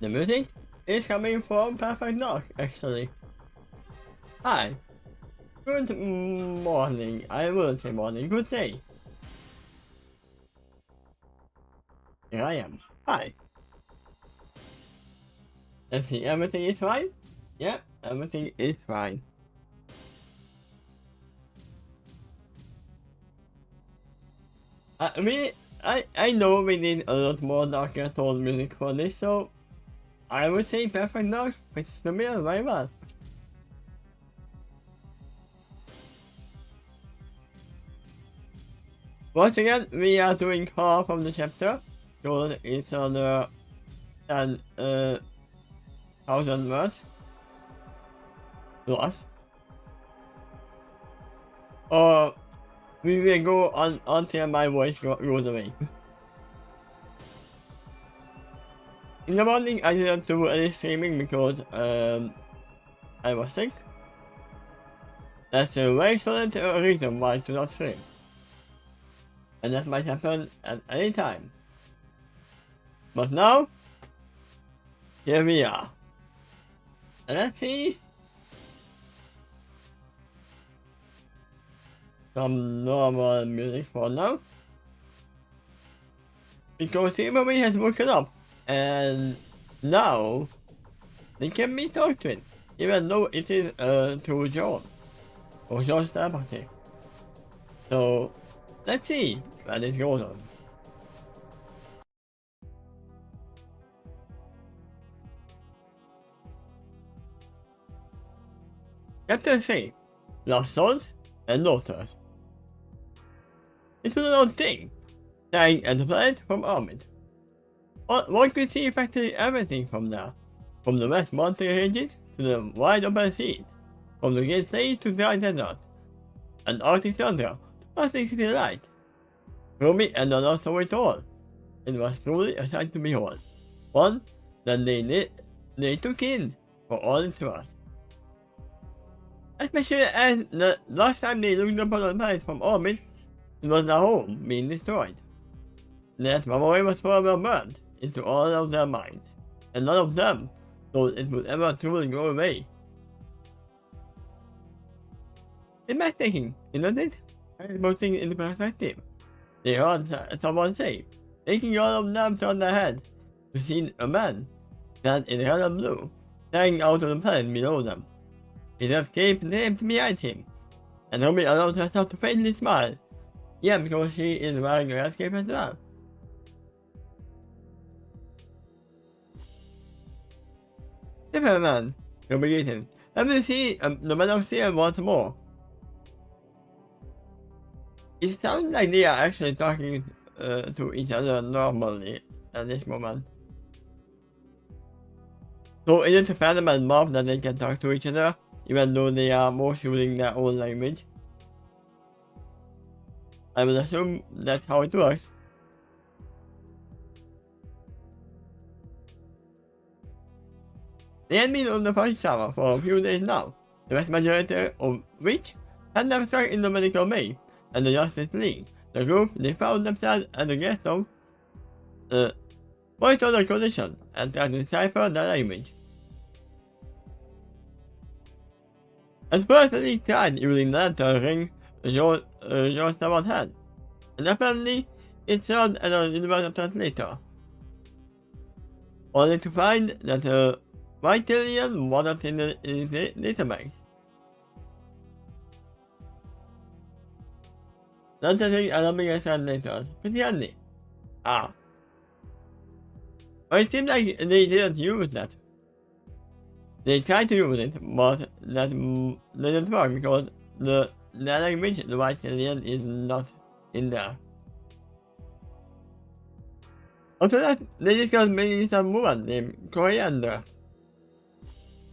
The music is coming from Perfect Dog, actually. Hi. Good morning. I will say morning. Good day. Here I am. Hi. Let's see. Everything is fine? Yep, everything is fine. I know we need a lot more darker tone music for this, so I would say Perfect Dog fits the bill very well. Once again, we are doing half of the chapter, so it's under 10,000 words plus. Or we will go on until my voice goes away. In the morning, I didn't do any streaming because I was sick. That's a very solid reason why to not stream. And that might happen at any time. But now, here we are. And let's see some normal music for now. Because everybody has woken up and now they can be talked to, even though it is through John or John's party. So let's see what is going on. Chapter 3, Lost Sons and Daughters. It was an odd thing, dying at the planet from orbit. One could see practically everything from there, from the West Mountain ranges to the wide open seas, from the Great Plains to dry desert, and Arctic tundra to Pacific City light. Ruby and the lost of it all. It was truly a sight to behold, one that they took in for all it's worth. Especially as the last time they looked upon the planet from orbit, it was their home being destroyed. That memory was forever burned into all of their minds, and none of them thought it would ever truly go away. It's breathtaking, isn't it? And putting it into perspective. They heard someone say, taking all of them on their head, to see a man, clad in red and blue, staring out of the planet below them. His escape named behind him, and Ruby allowed herself to faintly smile. Yeah, because she is wearing her escape as well. Different man, Ruby greeted. Let me see the man upstairs once more. It sounds like they are actually talking to each other normally at this moment. So it is a Phantom and Mob that they can talk to each other, even though they are most using their own language. I will assume that's how it works. They had been on the first shower for a few days now, the vast majority of which had them stuck in the medical bay and the Justice League, the group they found themselves as the guest of, voice of the condition and tried to decipher their language. At first they tried using that to ring George someone's head, and apparently it served as a universal translator, only to find that a Vitalian wasn't in the database. Not using Arabic translators, pretty handy. Ah. But it seemed like they didn't use that. They tried to use it, but that didn't work because the language the Vitalian is not in there. After that, they discussed making some woman named Coriander.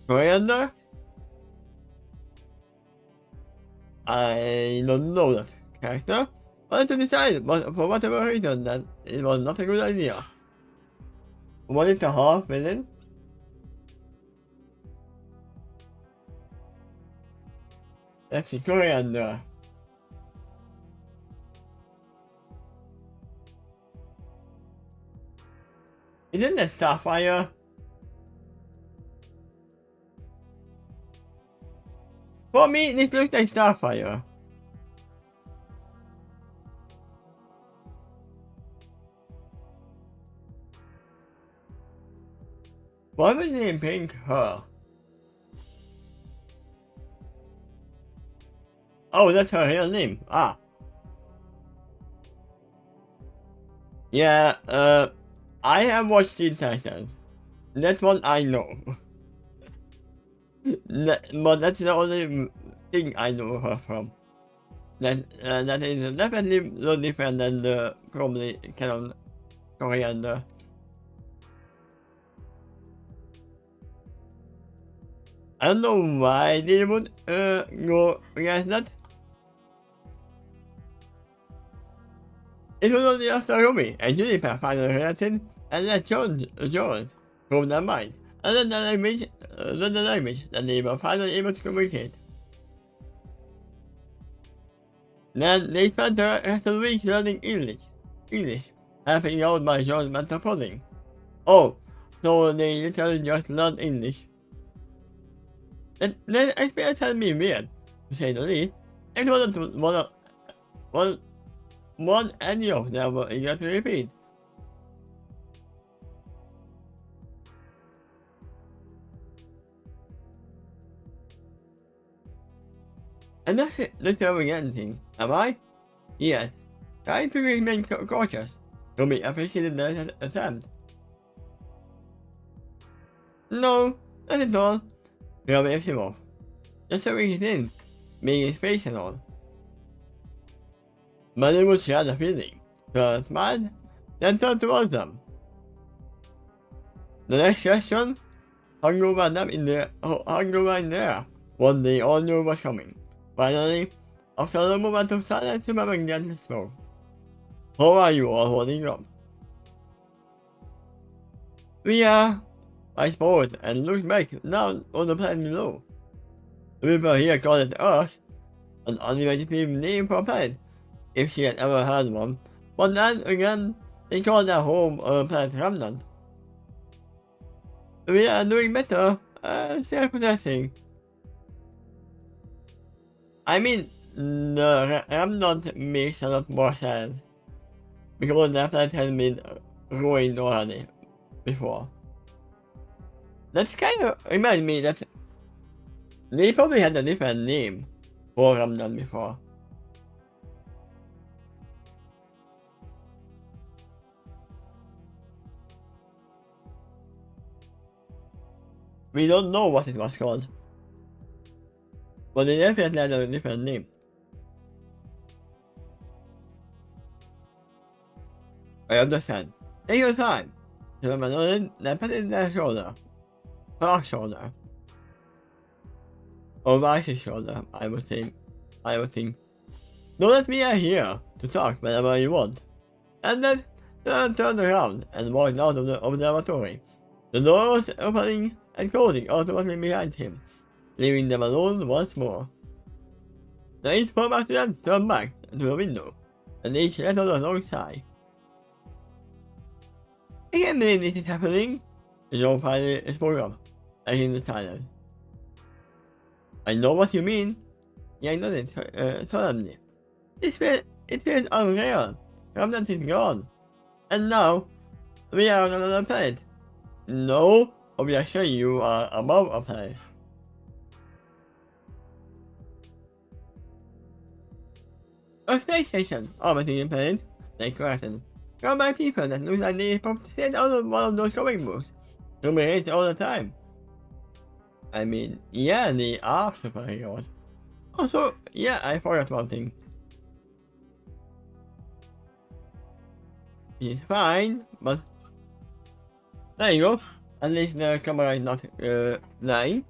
Coriander? I don't know that character, but to decide, but for whatever reason, that it was not a good idea. Was it a half villain? Let's see, Coriander. Isn't that Starfire? For me, this looks like Starfire. Why was they paying her? Oh, that's her real name. Ah. Yeah, I have watched Teen Titans. That's what I know. But that's the only thing I know her from. That is definitely a little different than the probably canon coriander. I don't know why they would go against that. It was only after Ruby and Juniper finally reacted and let Jones from their mind, and then the language that they were finally able to communicate. Then they spent the rest of the week learning English, helping out by John's mental coding. Oh, so they literally just learned English. That experience had been weird, to say the least. It wasn't one any of them were eager to repeat. And that's it, that's anything, am I? Yes. Trying to remain cautious. Ruby appreciated the attempt. No, not at all. Ruby left him off. Just so he's in, being in space and all. But it would share the feeling. So I smiled, then turned towards them. The next question hung over them in the air. What they all knew was coming. Finally, after a moment of silence, the man began to smoke. How are you all holding up? We are, I suppose, and looked back down on the planet below. The people here called it Earth, an unimaginative name for a planet, if she had ever heard one. But then again, they called their home a planet remnant. We are doing better, self-possessing. I mean, the remnant makes a lot more sense, because that planet has been ruined already before. That's kind of reminds me that they probably had a different name for remnant before. We don't know what it was called, but they definitely had a different name. I understand. Take your time. The man then put it in their shoulder. Her shoulder. Or Vice's shoulder, I would think. Don't let me out here to talk whenever you want. And then turned around and walked out of the observatory. The doors opening and closing automatically behind him, leaving them alone once more. The 8 former students turned back to the window, and each let out a long sigh. I can't believe this is happening, Joe finally spoke up, in the silence. I know what you mean. Yang nodded solemnly. It feels unreal. Remnant is gone. And now, we are on another planet. No, we are sure you are above a planet. A space station orbiting a planet, they corrected. Run by people that look like they sent out of one of those comic books. Superheroes all the time. I mean, yeah, they are superheroes. Also, yeah, I forgot one thing. It's fine, but there you go. At least the camera is not lying.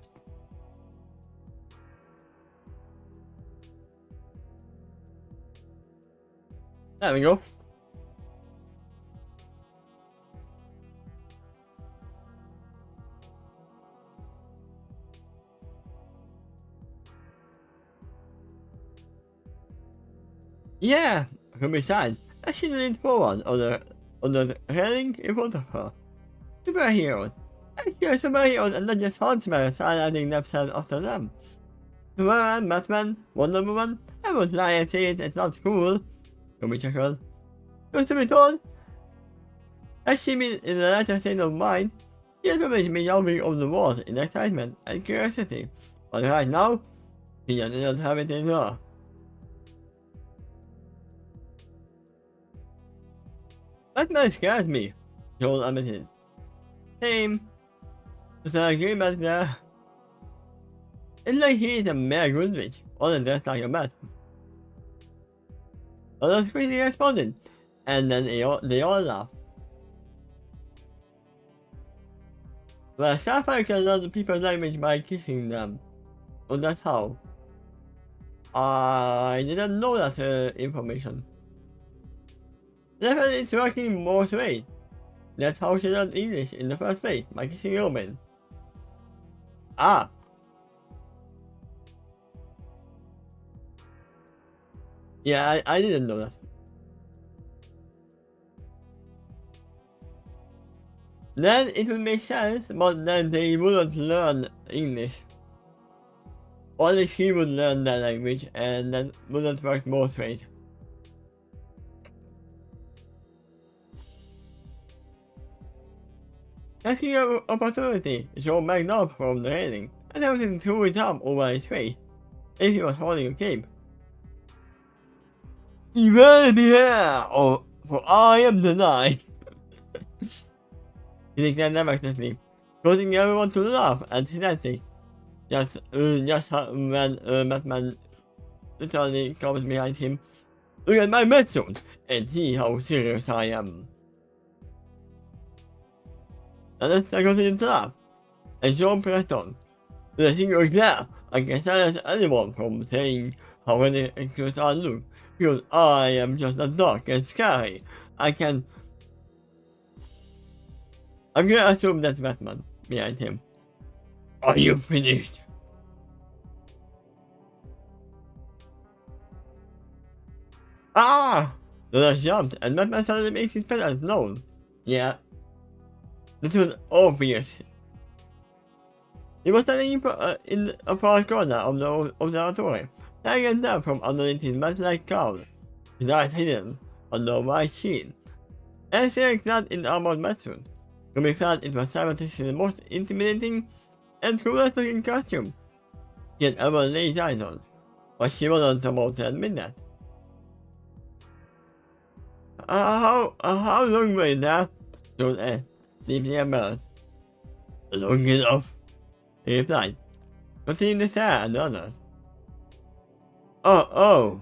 There we go. Yeah, from beside, as she leaned forward on the railing in front of her. Superheroes. Actually, superheroes and not just huntsmen highlighting themselves after them. Superman, Batman, Wonder Woman, I was lying and saying it's not cool. Tommy chuckled. Truth to be told, as she means in the latter state of mind, she has been jumping over the walls in excitement and curiosity. But right now, she just doesn't have it in her. Batman scares me, Joel admitted. Same. But I agree with that. It's like he is a mere Goodrich, or than just like a bat. Others quickly responded, and then they all laughed. Well, Sapphire can learn people's language by kissing them. Oh, that's how. I didn't know that information. Definitely it's working both ways. That's how she learned English in the first place, by kissing Roman. Ah! Yeah, I didn't know that. Then it would make sense, but then they wouldn't learn English. Only she would learn that language, and that wouldn't work both ways. Taking an opportunity, Joe backed up from the railing, and everything threw his arm over his face, if he was holding a cape. You better be here, or for I am the night. He declared nervously, causing everyone to laugh at his antics. Just when Batman literally comes behind him. Look at my medicine and see how serious I am. And then I continued to laugh, and John pressed on. With a single glare, I can silence anyone from saying how ridiculous I look, because I am just as dark and scary. I'm gonna assume that's Batman behind him. Are you finished? Ah! Lola jumped, and Batman suddenly makes his presence known. Yeah. This was obvious. He was standing in a far corner of the observatory, staring down from underneath his bat-like cowl, his eyes hidden under a white sheen. And staring clad in armored matsuit, Rumi felt it was simultaneously the most intimidating and coolest looking costume he had ever laid eyes on, but she wasn't about to admit that. How long were you there? Joel asked, deeply embarrassed. Long enough, he replied, continuing to stare at the others. Oh,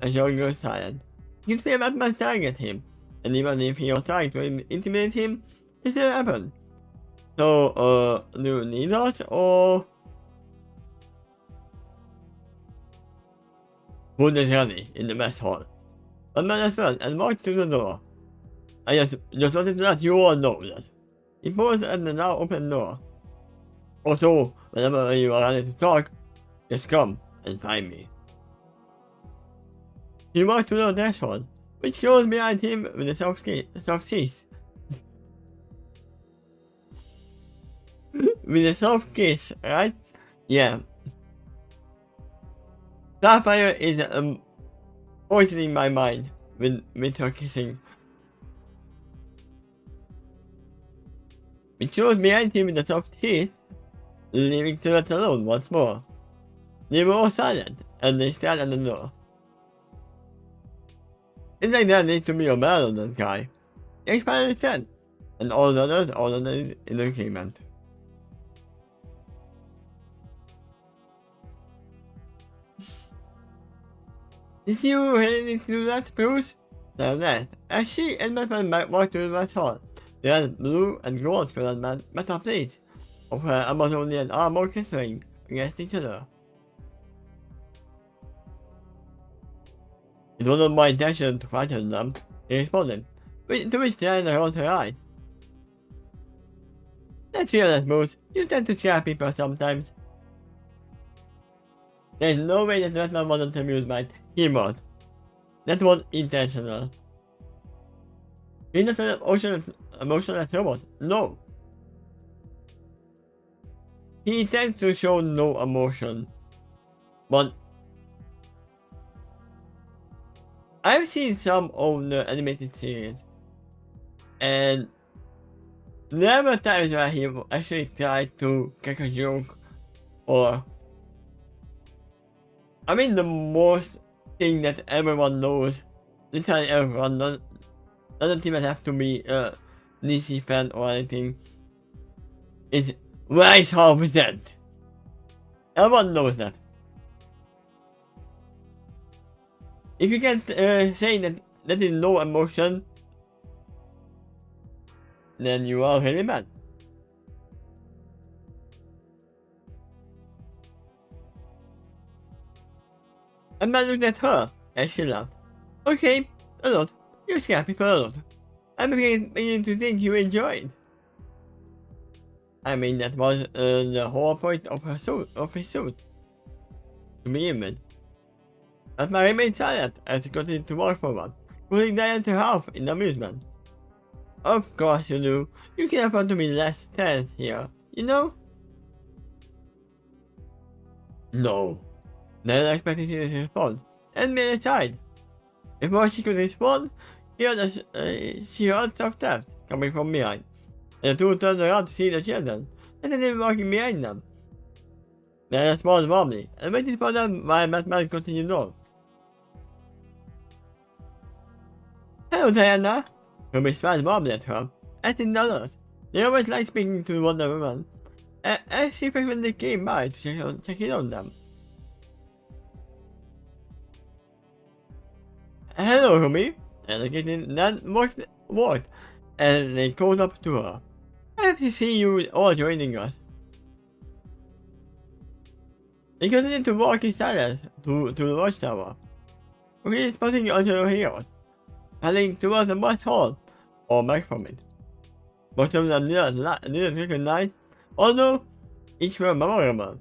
and Joel grew silent. He could feel Batman staring at him, and even if he was trying to intimidate him, it still happened. So, do you need us, or? Food is ready in the mess hall. Batman as well and walked to the door. I just wanted to let you all know that. He paused at the now open door. Also, whenever you are ready to talk, just come and find me. He walked to the threshold, which closed behind him with a soft kiss. With a soft kiss, right? Yeah. Sapphire is poisoning my mind with her kissing. We closed behind him with a soft kiss, leaving Stuart alone once more. They were all silent, and they stared at the door. It's like there needs to be a man on that guy. He finally said, and all the others ordered in agreement. Did you really do that, Bruce? Said that, as she and Batman walked to the West Hall. They had blue and gold colored metal plates of her Amazonian armor glittering against each other. It wasn't my intention to frighten them, he responded, to which Diana rolled her eyes. Let's be honest, Bruce, you tend to scare people sometimes. There's no way that Batman wasn't amused by it. He was. That was intentional. He's not an emotionless robot. No. He intends to show no emotion. But I've seen some of the animated series, and there were times where he actually tried to catch a joke, or I mean the most thing that everyone knows, literally everyone, doesn't even have to be a DC fan or anything, is Rise of Z. Everyone knows that. If you can say that that is no emotion, then you are really bad. And I looked at her, and she laughed. Okay, a lot. You scare people a lot. I'm beginning to think you enjoyed. I mean, that was the whole point of his suit. To begin with. But I remained silent as he continued to walk forward, putting Diane to half in amusement. Of course you do. You can afford to be less tense here, you know? No. Diane expected him to respond, and made a side. Before she could respond, she heard soft steps coming from behind, and the two turned around to see the children, and then walking behind them. Diana smiled warmly, and waited for them while Batman continued on. Hello, Diana. Ruby smiled warmly at her, as in others. They always liked speaking to Wonder Woman, as she frequently came by to check in on them. Hello, Ruby. And the kitten then walked, and they called up to her. Happy to see you all joining us. They continued to walk in silence to the watchtower, quickly spotting other heroes, heading towards the West Hall, or back from it. Most of them didn't recognize, although each were memorable.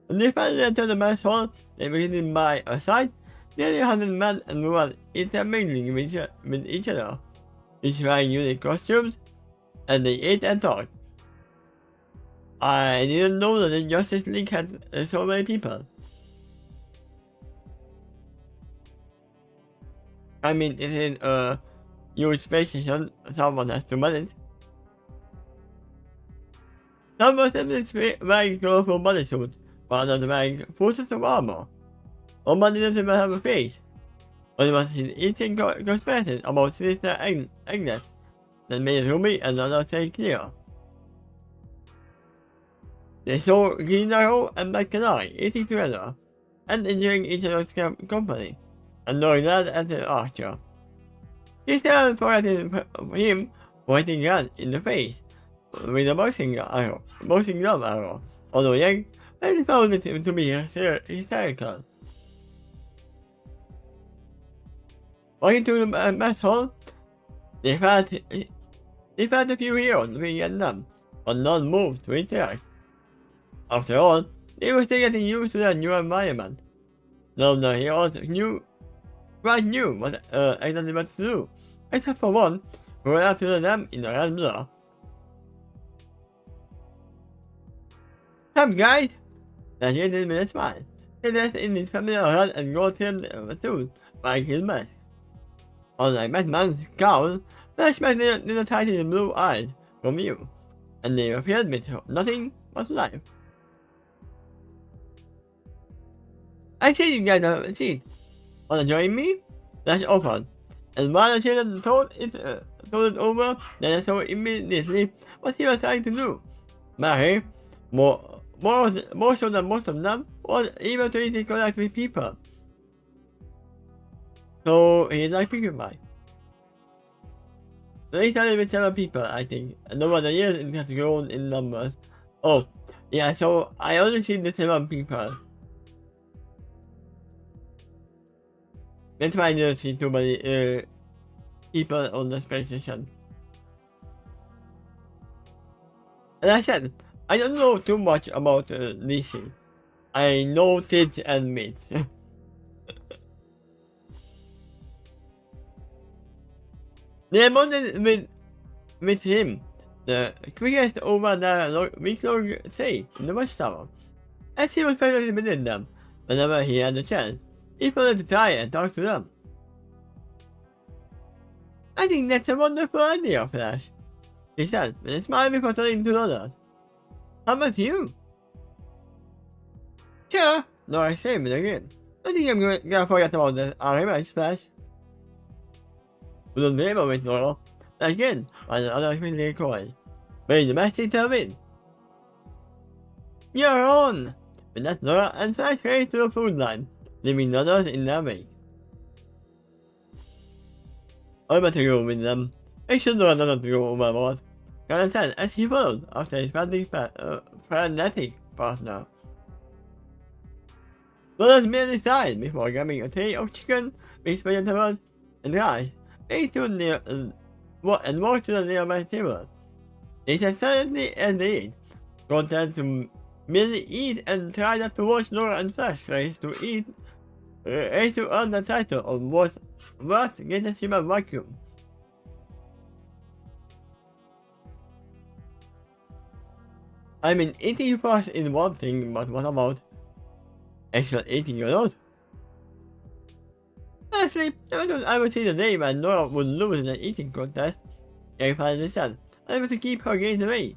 When they finally entered the West Hall, they began by a sight. Nearly 100 men and women intermingling with each other, each wearing unique costumes, and they ate and talked. I didn't know that the Justice League had so many people. I mean, it is a huge space station, someone has to manage. Some were simply wearing colorful bodysuits, while others wearing full sets of armor. One didn't even have a face. One was his eating conspiracy about Sister Agnes that made Ruby and another say clear. They saw Green Arrow and Black Canary eating together, and enjoying each other's company, and knowing that as an archer. He still forgetting him pointing gun in the face with a boxing glove arrow, although young, but he found it to be hysterical. Walking to the mess hall, they found a few heroes looking at them, but none moved to interact. After all, they were still getting used to their new environment. None of the heroes quite knew what exactly what to do, except for one who ran after them in a red blur. Some guys! That he did with a smile. He dressed in his familiar red and gold-trimmed suit, wearing his mask. Unlike Batman's cowl, Flashback didn't hide his blue eyes from you, and they were filled with nothing but life. I see you guys have a seat. Wanna join me? Flash offered, and while the children told it over, then I saw immediately what he was trying to do. Mary, more so than most of them, was able to easily connect with people. So he's like Piggy. They started with 7 people, I think, and over the years it has grown in numbers. Oh, yeah, so I only see the 7 people. That's why I didn't see too many people on the space station. And I said, I don't know too much about DC. I know tits and meat. They bonded with him, the quickest over the week-long stay in the watchtower, as he was finally within them, whenever he had the chance. He wanted to try and talk to them. I think that's a wonderful idea, Flash, he said, with a smile before turning to others. How about you? Sure, Laura said with a grin. I think I'm gonna forget about the argument, Flash. We don't dream of it, Laura. Flash grinned, while the others quickly cried. May the best thing to win. You're on! With that, Laura and Flash raced to the food line, leaving the others in their wake. I better go with them. I should know another to go overboard. Garland said as he followed after his frenetic partner. Brothers merely sighed before grabbing a tray of chicken, mixed vegetables, and rice. They stood near and walked to the nearby table. They sat silently as they ate, content to merely eat and try not to watch Laura and Flash race to earn the title of world's greatest human vacuum. I mean, eating fast is one thing, but what about actually eating a lot? Honestly, I would see the day when Nora would lose in an eating contest. Gary finally said, unable to keep her gaze away.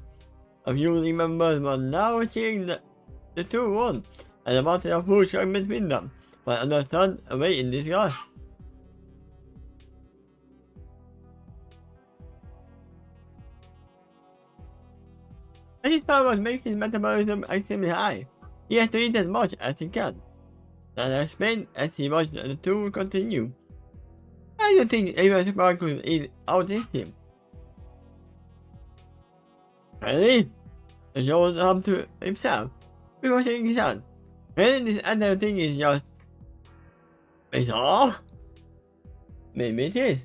A few members were now cheering the two on, and a mountain of food showing between them, while others turned away in disgust. As his power was making his metabolism extremely high, he had to eat as much as he can. And I explained as he watched the two continue. I don't think anyone super could outeat him. Really? He showed up to himself before shaking his hand. Really, this entire thing is just bizarre? Maybe it is.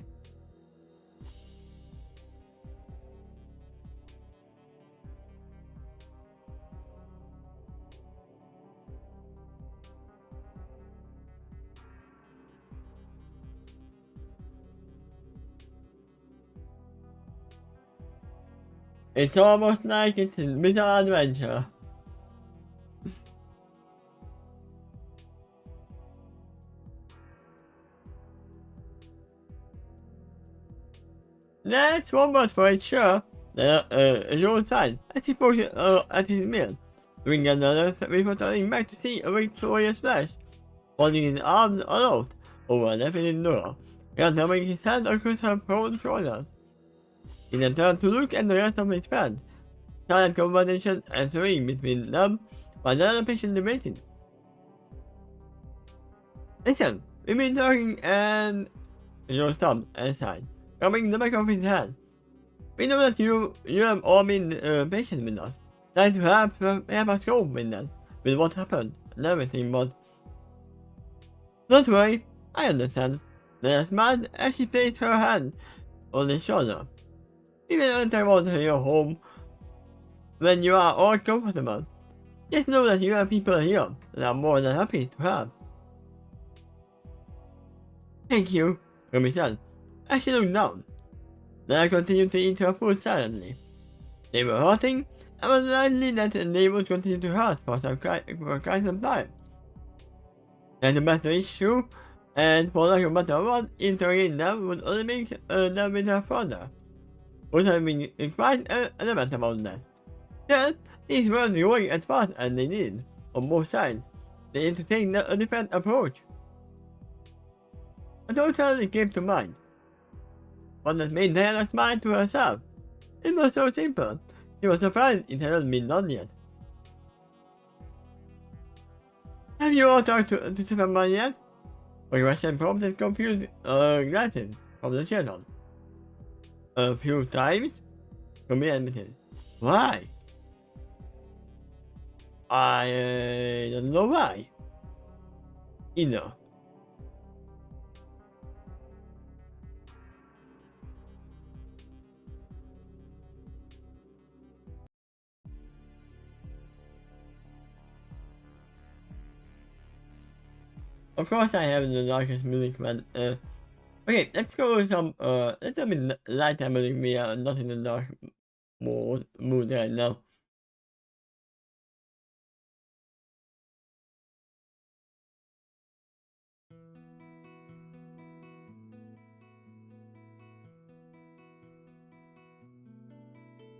It's almost like it's a bizarre adventure. That's one word for it, sure. Joe sighed as he poked at his meal, doing another before turning back to see a victorious Flash, holding his arms aloft over a definite Nora, and rubbing his hand across her proud shoulders. He then turned to look at the rest of his friends, silent conversation ensuing between them while the other patiently waited. Listen, we've been talking and Joe stopped and sighed, rubbing the back of his hand. We know that you have all been patient with us. Like to have us go with that, with what happened and everything, but don't worry, I understand. Then smiled as she placed her hand on his shoulder. Even if I want your home, when you are all comfortable, just know that you have people here that are more than happy to have. Thank you, Rumi said, as she looked down. Then I continued to eat her food silently. They were hurting, and was likely that they would continue to hurt for quite some time. That's the better issue, and for lack of a better word, interrogating them would only make them with her further. Would have been quite adamant about that. Yet, these weren't going as fast as they did, on both sides. They had to take a different approach. A thought suddenly came to mind. One that made Diana smile to herself. It was so simple. She was surprised it hadn't been done yet. Have you all talked to Superman yet? The question prompted confused glances from the channel. A few times? Kumi admitted. Why? I don't know why. Either. Of course I have the darkest music, man. Okay, let's go with some, let's have a lighter music. We are not in the dark mood right now.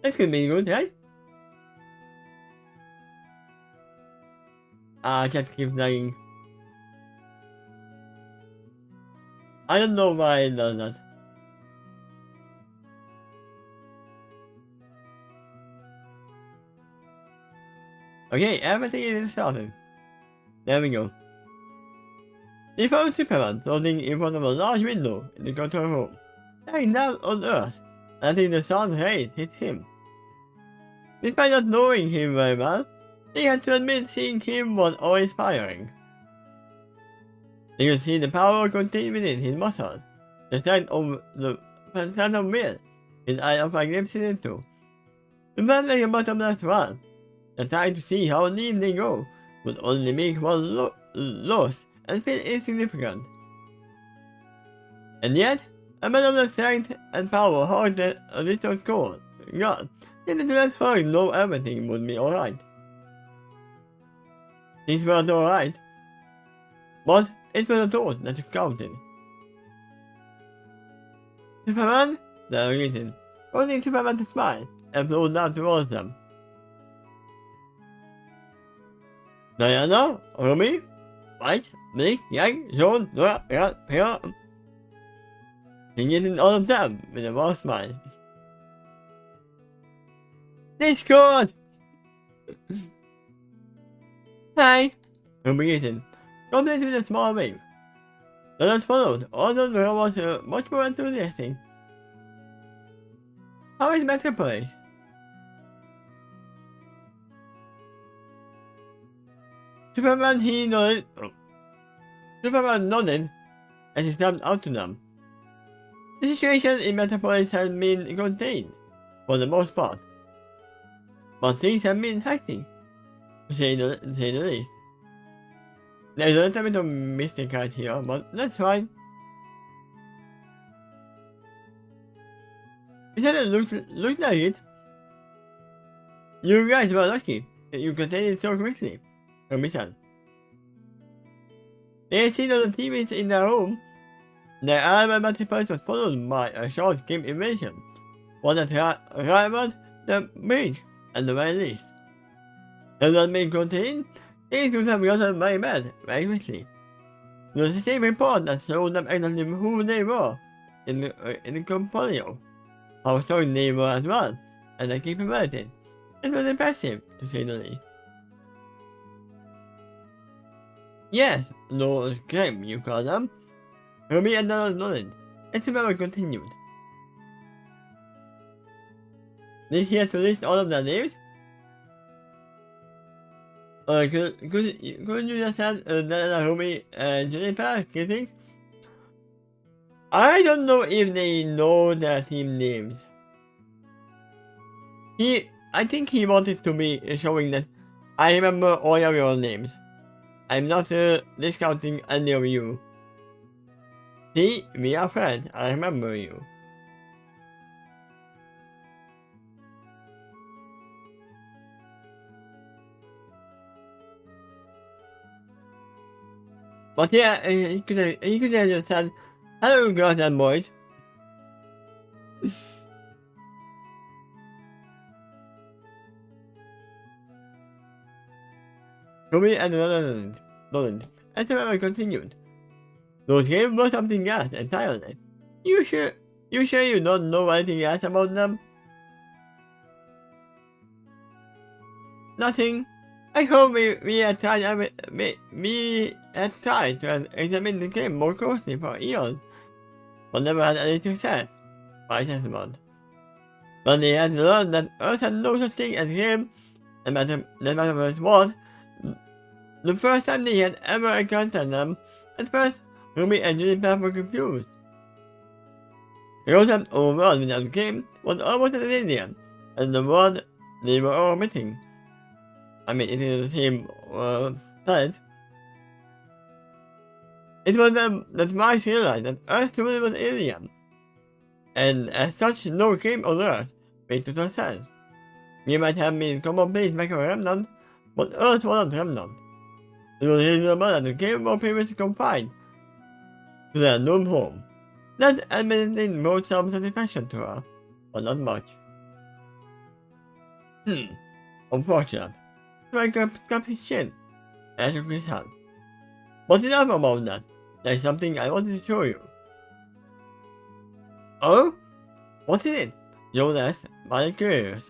This could be good, right? Just keep lagging. I don't know why it does that. Okay, everything is started. There we go. We found Superman floating in front of a large window in the control room, staring down on Earth, letting the sun's rays hit him. Despite not knowing him very well, he had to admit seeing him was awe-inspiring. He could see the power contained within his muscles, the strength of will his eyes offered glimpses into. It felt like a bottomless well, and trying to see how deep they go would only make one lost and feel insignificant. And yet, a man of the strength and power haunted a distant God needed to let her know everything would be alright. Things weren't alright, but it was a thought that counted. Superman? They greeted, causing Superman to smile and flew down towards them. Diana, Ruby, White, Blake, Yang, John, Nora, Rat, Pear. He greeted all of them with a warm smile. They scored! Hi! Ruby greeted, complete with a small wave. The others followed, although the girl was much more enthusiastic. How is Metropolis? Superman nodded as he stepped out to them. The situation in Metropolis had been contained, for the most part. But things have been hectic, to say the least. There's a little bit of mystic right here, but that's fine. It doesn't look like it. You guys were lucky that you contained it so quickly, Ruby said. They had seen on the TVs in their room that Iron Metropolis was followed by a short game invasion, one that rivaled the bridge at the very least. Had not been contained, things would have gotten very bad very quickly. There was the same report that showed them exactly who they were in the Compolio, how strong they were as well, and their capabilities. It was impressive, to say the least. Yes, those grim, you call them. Ruby and Donald nodded, and Superman continued. Did he have to list all of their names? Could you just add Ruby and Jennifer, greetings? I don't know if they know their team names. I think he wanted to be showing that I remember all of your names. I'm not discounting any of you. See, we are friends, I remember you. But yeah, he could have just said, hello girls and boys. Ruby and Nolan, and Superman continued. Those games were something else entirely. You sure you don't know anything else about them? Nothing. I hope we had tried to examine the game more closely for years, but never had any success. My assessment. But they had learned that Earth had no such thing as game, and that Metaverse was the first time they had ever encountered them. At first, Ruby and Juniper were confused. The concept of a world without the game was almost an alien, and the world they were all missing. I mean, it is the same planet. It was then that Mars realized that Earth truly was alien, and as such, no game on Earth made total sense. We might have been commonplace like a remnant, but Earth wasn't remnant. It was reasonable that the game was previously confined to their known home. That admittedly brought some satisfaction to her, but not much. Unfortunate. Frank grabbed his chin and shook his hand. But enough about that. There's something I wanted to show you. Oh? What is it? Joel asked, my curious.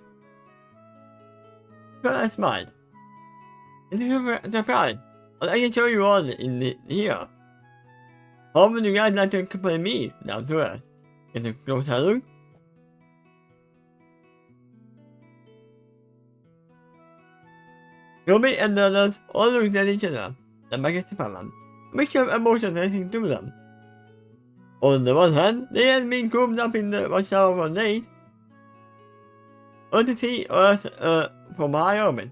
Fran smiled. It is a surprise, but I can show you all here. How would you guys like to accompany me down to earth? Get a closer look? Ruby and the others all looked at each other, then back at Superman. A mixture of emotions racing through them. On the one hand, they had been cooped up in the watchtower for days, or to see Earth from high orbit.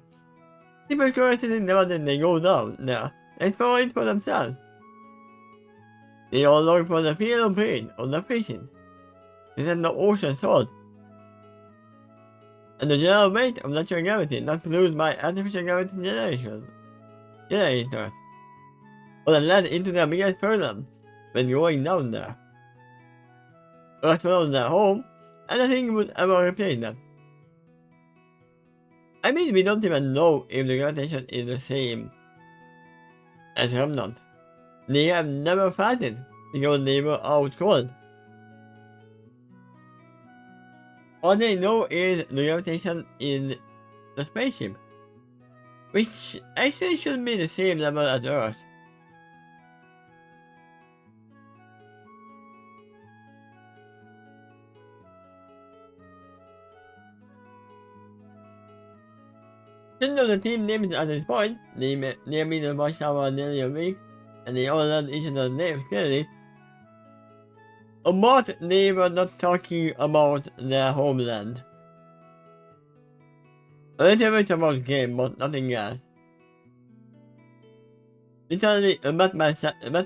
People curiosity never did they go down there and explore it for themselves. They all longed for the feel of pain of the fishing. They had no ocean salt, and the general weight of natural gravity not produced by artificial gravity generators, or that led into their biggest problem when going down there. Earth was their home, and nothing would ever replace that. I mean, we don't even know if the gravitation is the same as Remnant. They have never felt it because they were out cold. All they know is the gravitation in the spaceship, which actually should be the same level as Earth. Since the team named at this point, they been the watchtower nearly a week, and they all learned each other's names clearly. But they were not talking about their homeland. A little bit about game, but nothing else. Literally, Batman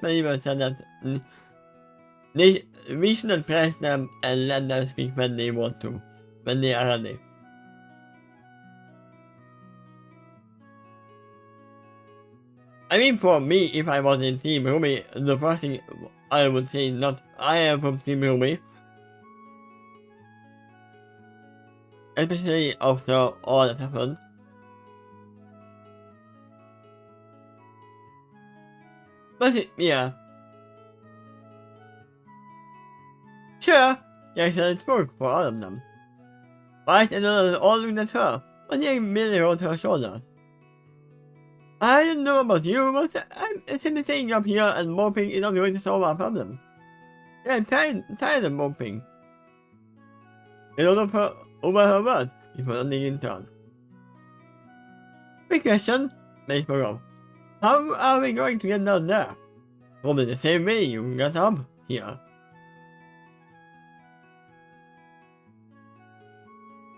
even said that we shouldn't press them and let them speak when they want to, when they are ready. I mean, for me, if I was in Team Ruby, the first thing I would say not I am from Team Ruby. Especially after all that happened. But yeah. Sure, Jackson spoke for all of them. Right, and others all looked at her, but they merely rolled her shoulders. I don't know about you, but I'm simply sitting up here and moping is not going to solve our problem. I'm tired of moping. It was over her words before nodding in turn. Big question, Mace spoke up. How are we going to get down there? Probably the same way you got up here.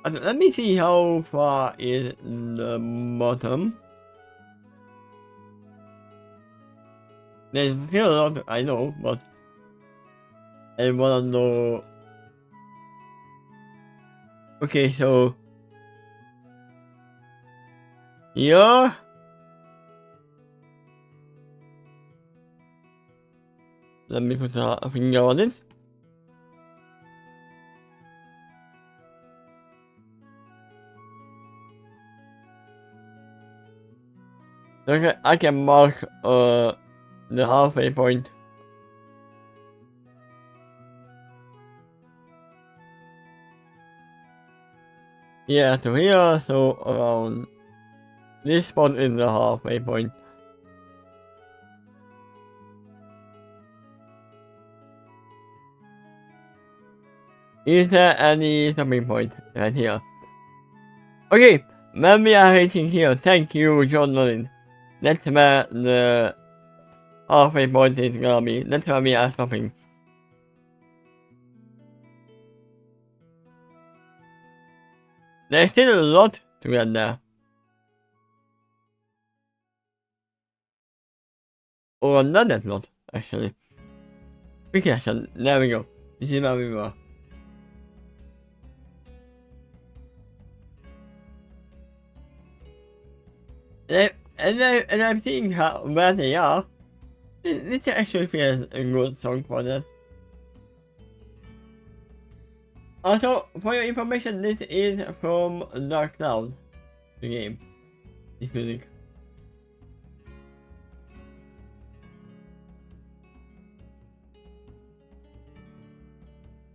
Let me see how far is the bottom. There's still a lot I know, but I wanna know. Okay, so yeah. Let me put a finger on it. Okay, I can mark the halfway point. Yeah, so here, so around this spot is the halfway point. Is there any stopping point right here? Okay, when we are reaching here, thank you, John Nolan. That's where the halfway point is gonna be. That's where we are stopping. There's still a lot to get there. Or not that lot, actually. Quick action, there we go. This is where we were. And I'm seeing where they are. This actually feels a good song for that. Also, for your information, this is from Dark Cloud, the game. This music.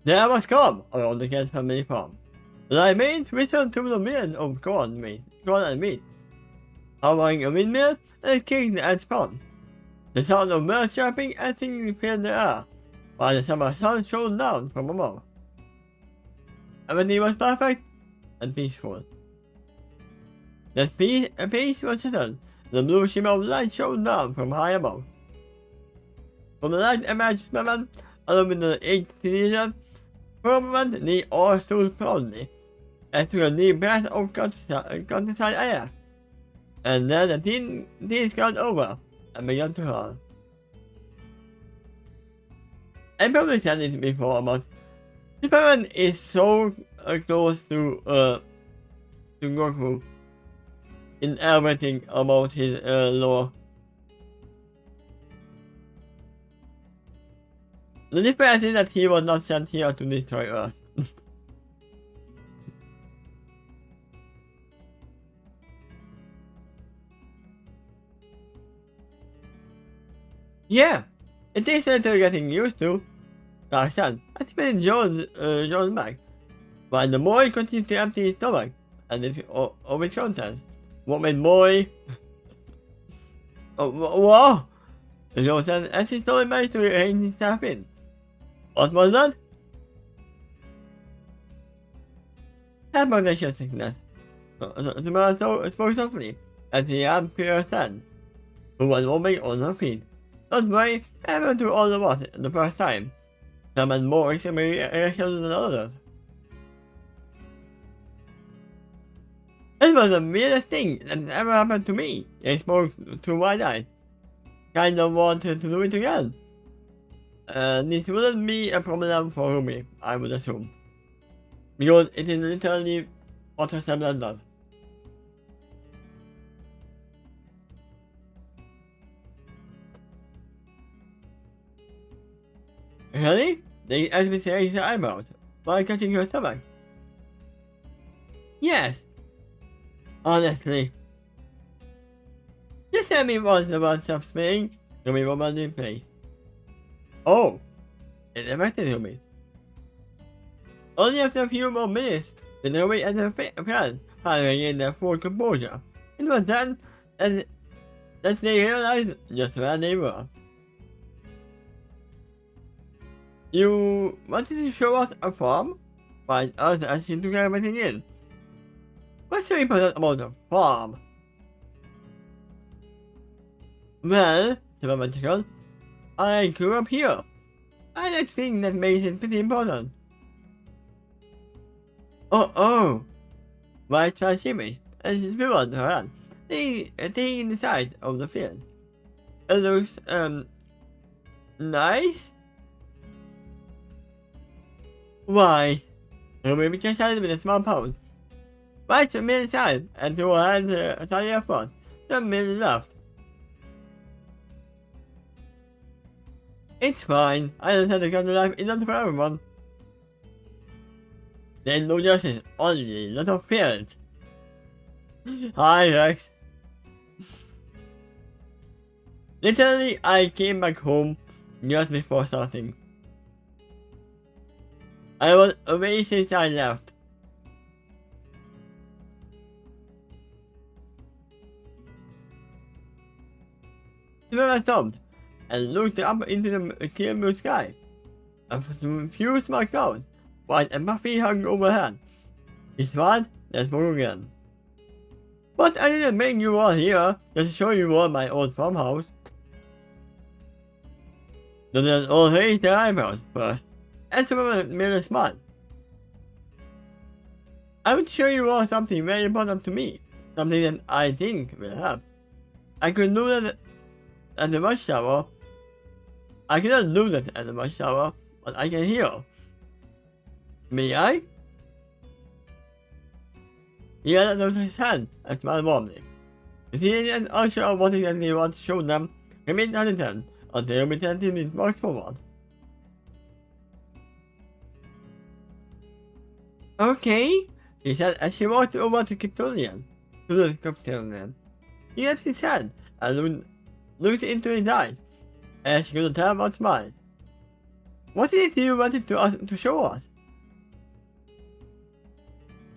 There was calm around the Kent family farm. The light maid whistled to the millions of corn and meat, powering a windmill and kicking and spun. The sound of birds chirping and singing filled the air, while the summer sun shone down from above. Everything was perfect and peaceful. The peace was settled. The blue shimmer of light shone down from high above. From the light emerged Batman, along with the 8 teenagers. For a moment, they all stood proudly, and took a deep breath of countryside air. And then the teens got over and began to hurl. I probably said it before, but Superman is so close to Goku in everything about his lore. The difference is that he was not sent here to destroy Earth. Yeah, it is still getting used to. Dark Sun, I think John's back, but the boy continues to empty his stomach and of its contents. What made boy? Whoa! John said as he slowly managed to rein himself in. What was that? Have magnesia sickness. The man spoke softly as he had Pierre stand, who was moving on her feet. Don't worry, I happened to all of us the first time. Some had more extreme reactions than others. This was the weirdest thing that ever happened to me. They spoke to wide-eyed. Kind of wanted to do it again. This wouldn't be a problem for Rumi, I would assume. Because it is literally what her stepdad does. Really? They asked me to raise her eyebrows while catching her stomach. Yes. Honestly. Just tell me once about stop spinning, to be woman in place. Oh, it affected Rumi. Only after a few more minutes did Rumi and her friends finally regain their full composure. It was then that they realized just where they were. You wanted to show us a farm? While us as you took everything in. What's so important about a farm? Well, Superman chuckled, I grew up here. I like things that makes it pretty important. Oh. Why try Jimmy? And she swiveled her hand, taking the side of the field. It looks, nice? Why? Rumi became silent with a small pout. Right to me side and threw her hand slightly up front. Then Millie laughed. It's fine. I understand the kind of life is not for everyone. There's no justice, only a lot of fears. Hi, Rex. Literally, I came back home just before starting. I was away since I left. Superman stopped and looked up into the clear blue sky. A few small clouds, white and puffy, hung overhead. He smiled and spoke again. But I didn't bring you all here just to show you all my old farmhouse. The others all raised their eyebrows first, and Superman made a smile. I would show you all something very important to me, something that I think will help. I could do that at the rush hour. I cannot do that at the rush hour, but I can heal. May I? He held out his hand and smiled warmly. The teenagers, unsure of what exactly he wanted to show them, remained hesitant until he tentatively walked forward. Okay, she said as she walked over to the custodian. He lifted his head and looked into his eyes, and she couldn't tell but smiled. What is it you wanted to show us?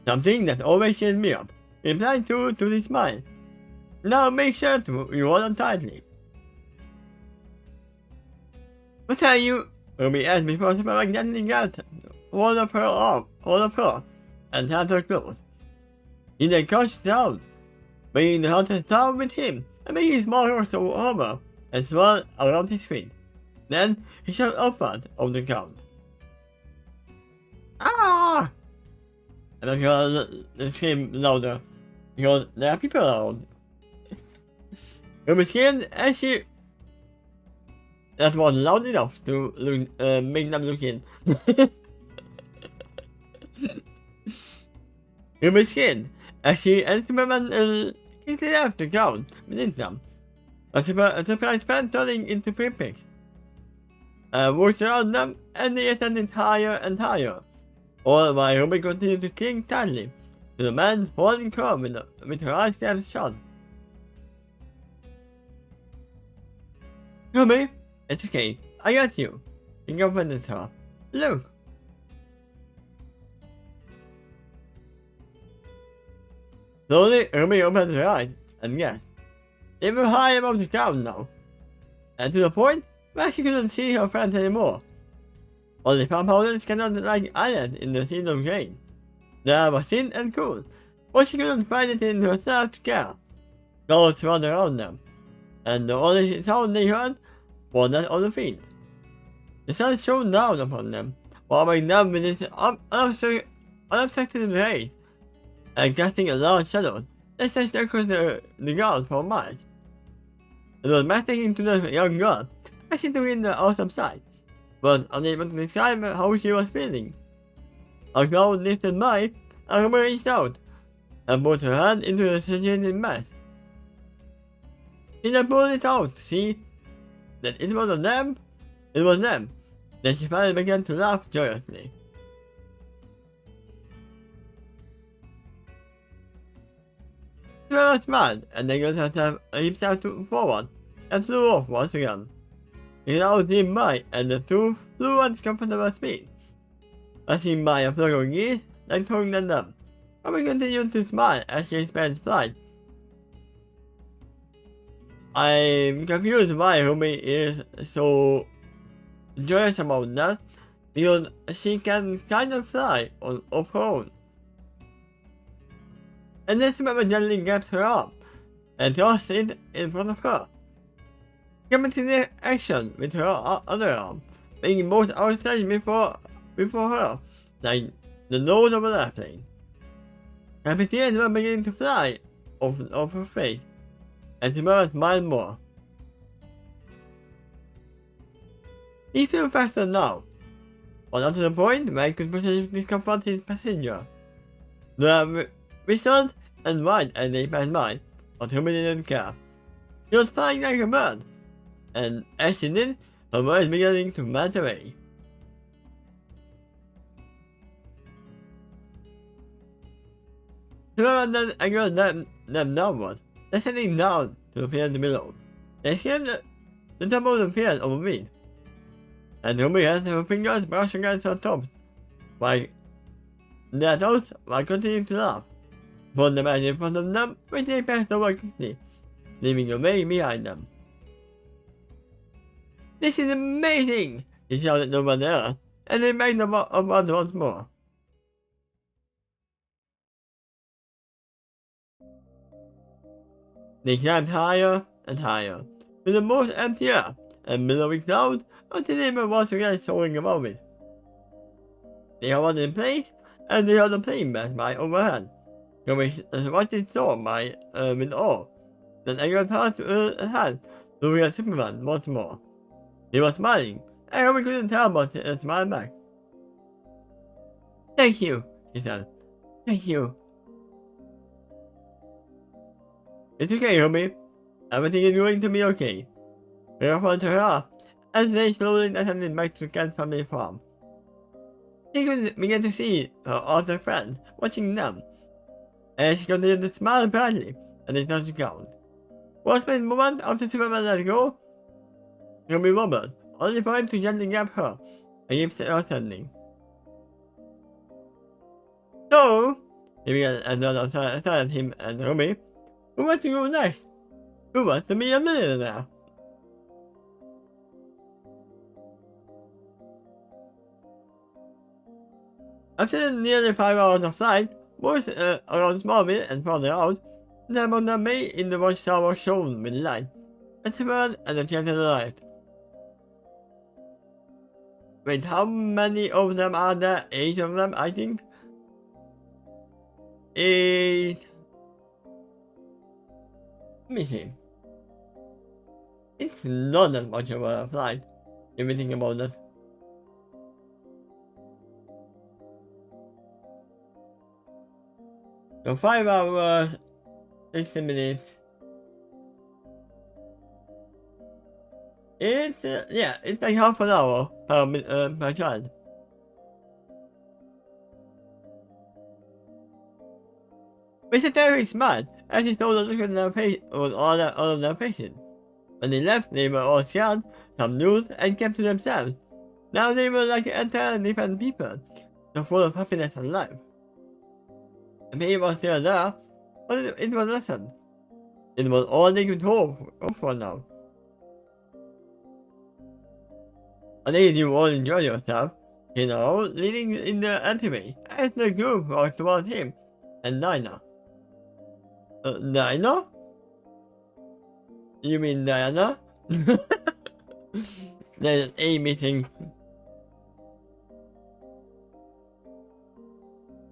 Something that always cheers me up, replied to the smile. Now make sure to hold on tightly. What are you? Ruby asked before Superman gently grabbed hold of her, and held her close. He then crouched down, bringing the hunter down with him, and making his small horse over and swirl around his feet. Then he shot upward of the ground. Ah! And the girl screamed louder, because there are people around. Ruby screamed as she... That was loud enough to make them look in. Ruby screamed as she and Superman quickly left the ground within them. A surprise fan turning into pinpricks worked around them, and they ascended higher and higher, all while Ruby continued to cling tightly to the man holding her with her eyes shut. Ruby, it's okay, I got you. He confronted her. Look. Slowly, Ruby opened her eyes and gasped. They were high above the ground now, and to the point where she couldn't see her friends anymore. Only palm houses cannot like islands in the sea of grain. The air was thin and cool, but she couldn't find it in herself to care. Gulls swirled around them, and the only sound they heard was that of the feet. The sun shone down upon them, warming them with its unobstructed rays, and casting a large shadow that stretched across the ground for miles. It was breathtaking to the young girl as she took in the awesome sight, but unable to describe how she was feeling. A cloud lifted by, and Ruby reached out and put her hand into the saturated mess. She then pulled it out to see that it was them. Then she finally began to laugh joyously. She smiled and then got himself forward and flew off once again. He now zoomed by, and the two flew at comfortable speed. Passing by a flock of geese that hung at them, Ruby continued to smile as she sped flight. I'm confused why Ruby is so joyous about that, because she can kind of fly on her own. And then Superman gently grabbed her arm and tossed it in front of her, commencing the action with her other arm, making both outstretched before her, like the nose of an airplane. Happy tears were beginning to fly off her face, and Superman smiled more. He flew faster now, but not to the point where he could potentially confront his passenger. The whistled and whined as they passed by, but Ruby didn't care. She was flying like a bird, and as she did, her words beginning to melt away. Superman then angled them downward, descending down to the field below. They skimmed the top of the field overhead, and Ruby had her fingers brushed against her tops, while their toes while continuing to laugh. Put the man in front of them, which they passed over quickly, leaving the way behind them. This is amazing! He shouted over there, and they begged about once more. They climbed higher and higher, with the most empty air and billowing clouds until they were once again soaring above it. They hovered in place, and they heard a plane pass by overhead. Ruby watched it soar by with awe. Then angled past ahead, looking at Superman once more. He was smiling, and Ruby couldn't tell but smile back. Thank you, she said. Thank you. It's okay, Ruby. Everything is going to be okay. He offered to her as they slowly descended back to Kent's family farm. She could begin to see her other friends watching them, and she continued to smile brightly at the touch ground. Was the moment after Superman let go, it would be Robert, only for him to gently grab her and keep her standing. So, he began another stare at him and Ruby. Who wants to go next? Who wants to be a millionaire? After nearly 5 hours of flight, both around Smallville and further out, the Mona Bay in the watchtower shone with light. And Superman and the Chances arrived. Wait, how many of them are there? 8 of them, I think? 8. Let me see. It's not that much of a flight, if you think about that. So 5 hours, 60 minutes. It's, yeah, it's like half an hour per child. Mr. Terry smiled as he saw the look on their face on all of their faces. When they left, they were all scared, some news, and kept to themselves. Now they were like entirely different people, so full of happiness and life. The pain was still there, but it was lessened. It was all they could hope for now. I think you all enjoy yourself, leading in the entryway as the group walked towards him and Dinah. Dinah? You mean Diana? There's an A missing.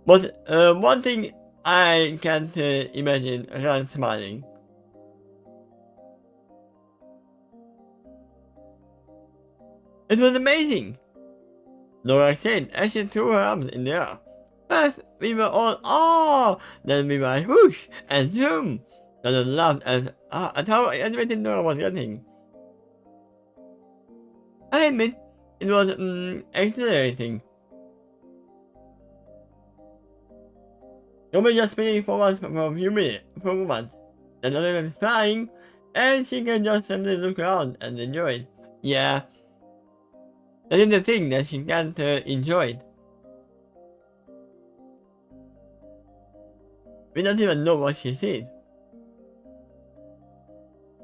But one thing I can't imagine Ron smiling. It was amazing! Laura said as she threw her arms in the air. First, we were all then we were whoosh and zoom. Donald laughed at how animated Laura was getting. I admit, it was exhilarating. Robin just spinning forward for a few minutes, for moments. Then Donald was flying, and she can just simply look around and enjoy it. Yeah. That is the thing that she can't enjoy it. We don't even know what she said.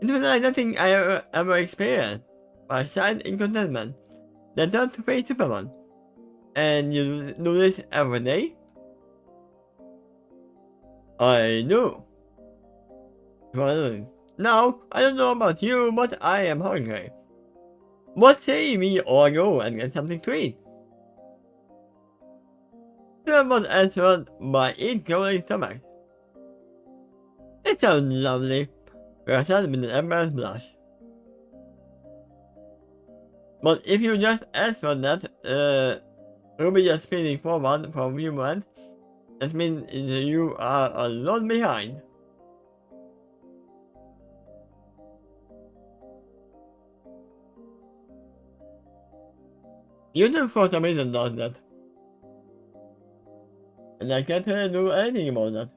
It was like nothing I ever experienced. But sighed in contentment. Then turned to face Superman. And you do this every day? I do. Now, I don't know about you, but I am hungry. What say we all go and get something to eat? Superman answered by eat growling stomach. It sounds lovely. Rasa with an embarrassed blush. But if you just ask for that, Ruby just spinning forward for a few moments, that means you are a lot behind. You do for some reason does that. And I can't do anything about that.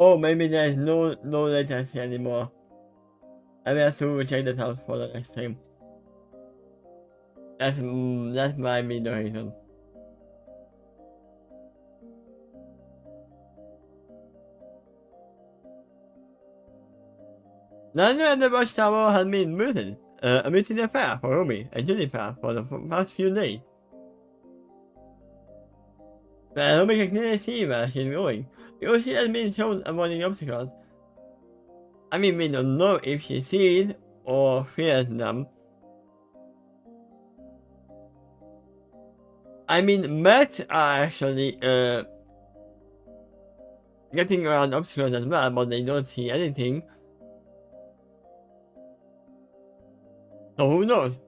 Oh, maybe there's no latency anymore. I will have to check that out for the next time. That might be the reason. None of the watchtower has been muted. A mutiny affair for Ruby and Jennifer for the past few days. But Ruby can clearly see where she's going, because she has been shown avoiding obstacles. I mean, we don't know if she sees or fears them. I mean, Mets are actually getting around obstacles as well, but they don't see anything. So who knows?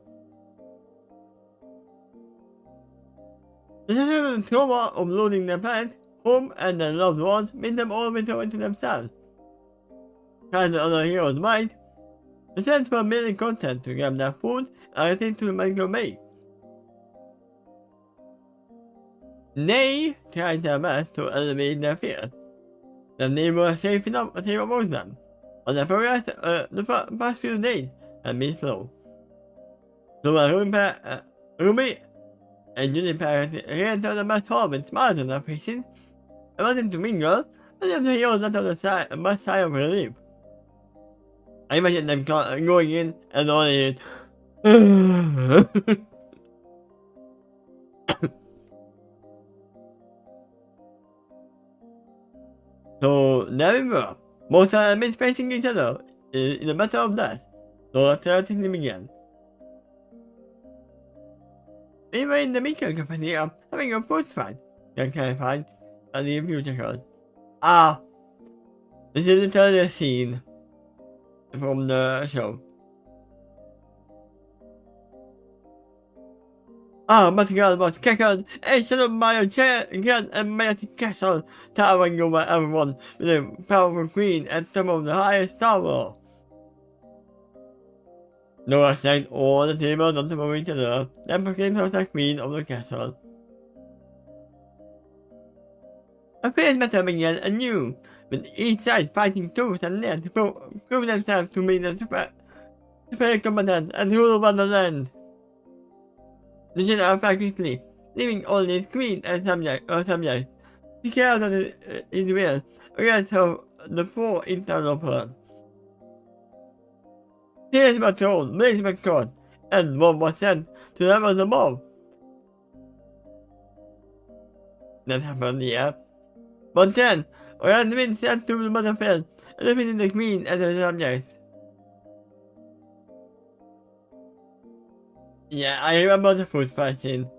The sudden trauma of losing their plant, home, and their loved ones made them all return to themselves. As the other heroes might, the chance were merely content to grab their food and return to Mango Bay. They tried their best to alleviate their fears, that they were safe amongst them, but the progress the past few days had been slow. So Ruby and Juniper ran to the bus hall with smiles on their faces, and wanted to mingle, but the heroes let out a much sigh of relief. I imagine them going in and only So there we were. Both are admit facing each other in a matter of death. So let's certainly begin. We were in the Miko company having a food fight. Can clarified and the future shows. Ah, this is the third scene from the show. But God was Kekon, instead of my god and mighty castle, towering over everyone with a powerful queen and some of the highest tower. Nora stacked all the tables on top of each other, then proclaimed herself queen of the castle. A fierce battle began anew, with each side fighting tooth and nail to prove themselves to be the super combatant and rule over the land. The general fell quickly, leaving only his queen and subjects. He carried out his will against the four interlopers. Tears were thrown, blades were caught, and one was sent to levels above. That happened, yeah. But then, Orion Wind sent to the battlefield, defeating the queen and her subjects. Yeah, I remember the food fight scene.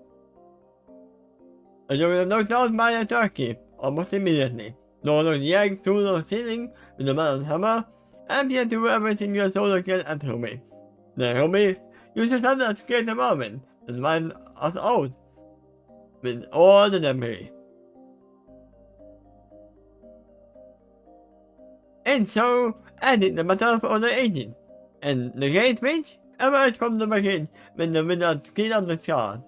You were knocked out by a turkey, almost immediately. Lord yanked through the ceiling with a metal hammer, and he had to do everything your soldier can at Humi. Then Humi used his hammer to create a moment and wipe us out with all the debris. And so ended the battle for the ages, and the great witch emerged from the wreckage when the wizards cleaned up the scars.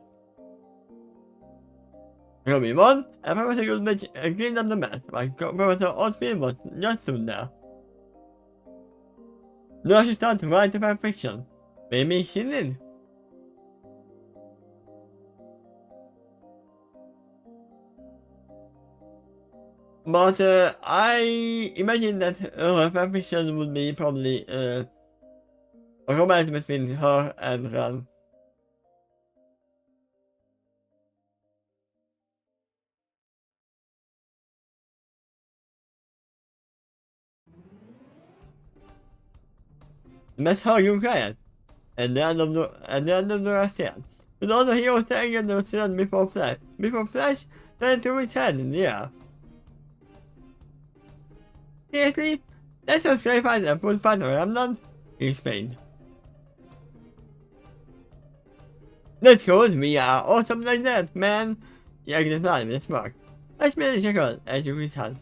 Ruby won, and Professor Goldwitch cleaned up the mess, while Professor Osfield was just stood there. Now she started to write about fiction. Maybe she did. But I imagine that her fanfiction would be probably a romance between her and Ran. That's how you quiet. At the end of the last year, with all the heroes staring at the sun before Flash turned to his head in the air. Seriously? Let's just clarify the full part of Ramnon, he explained. Let's go, we are awesome like that, man. Yeah, I replied with a smirk. I merely chuckled as he shook his hand.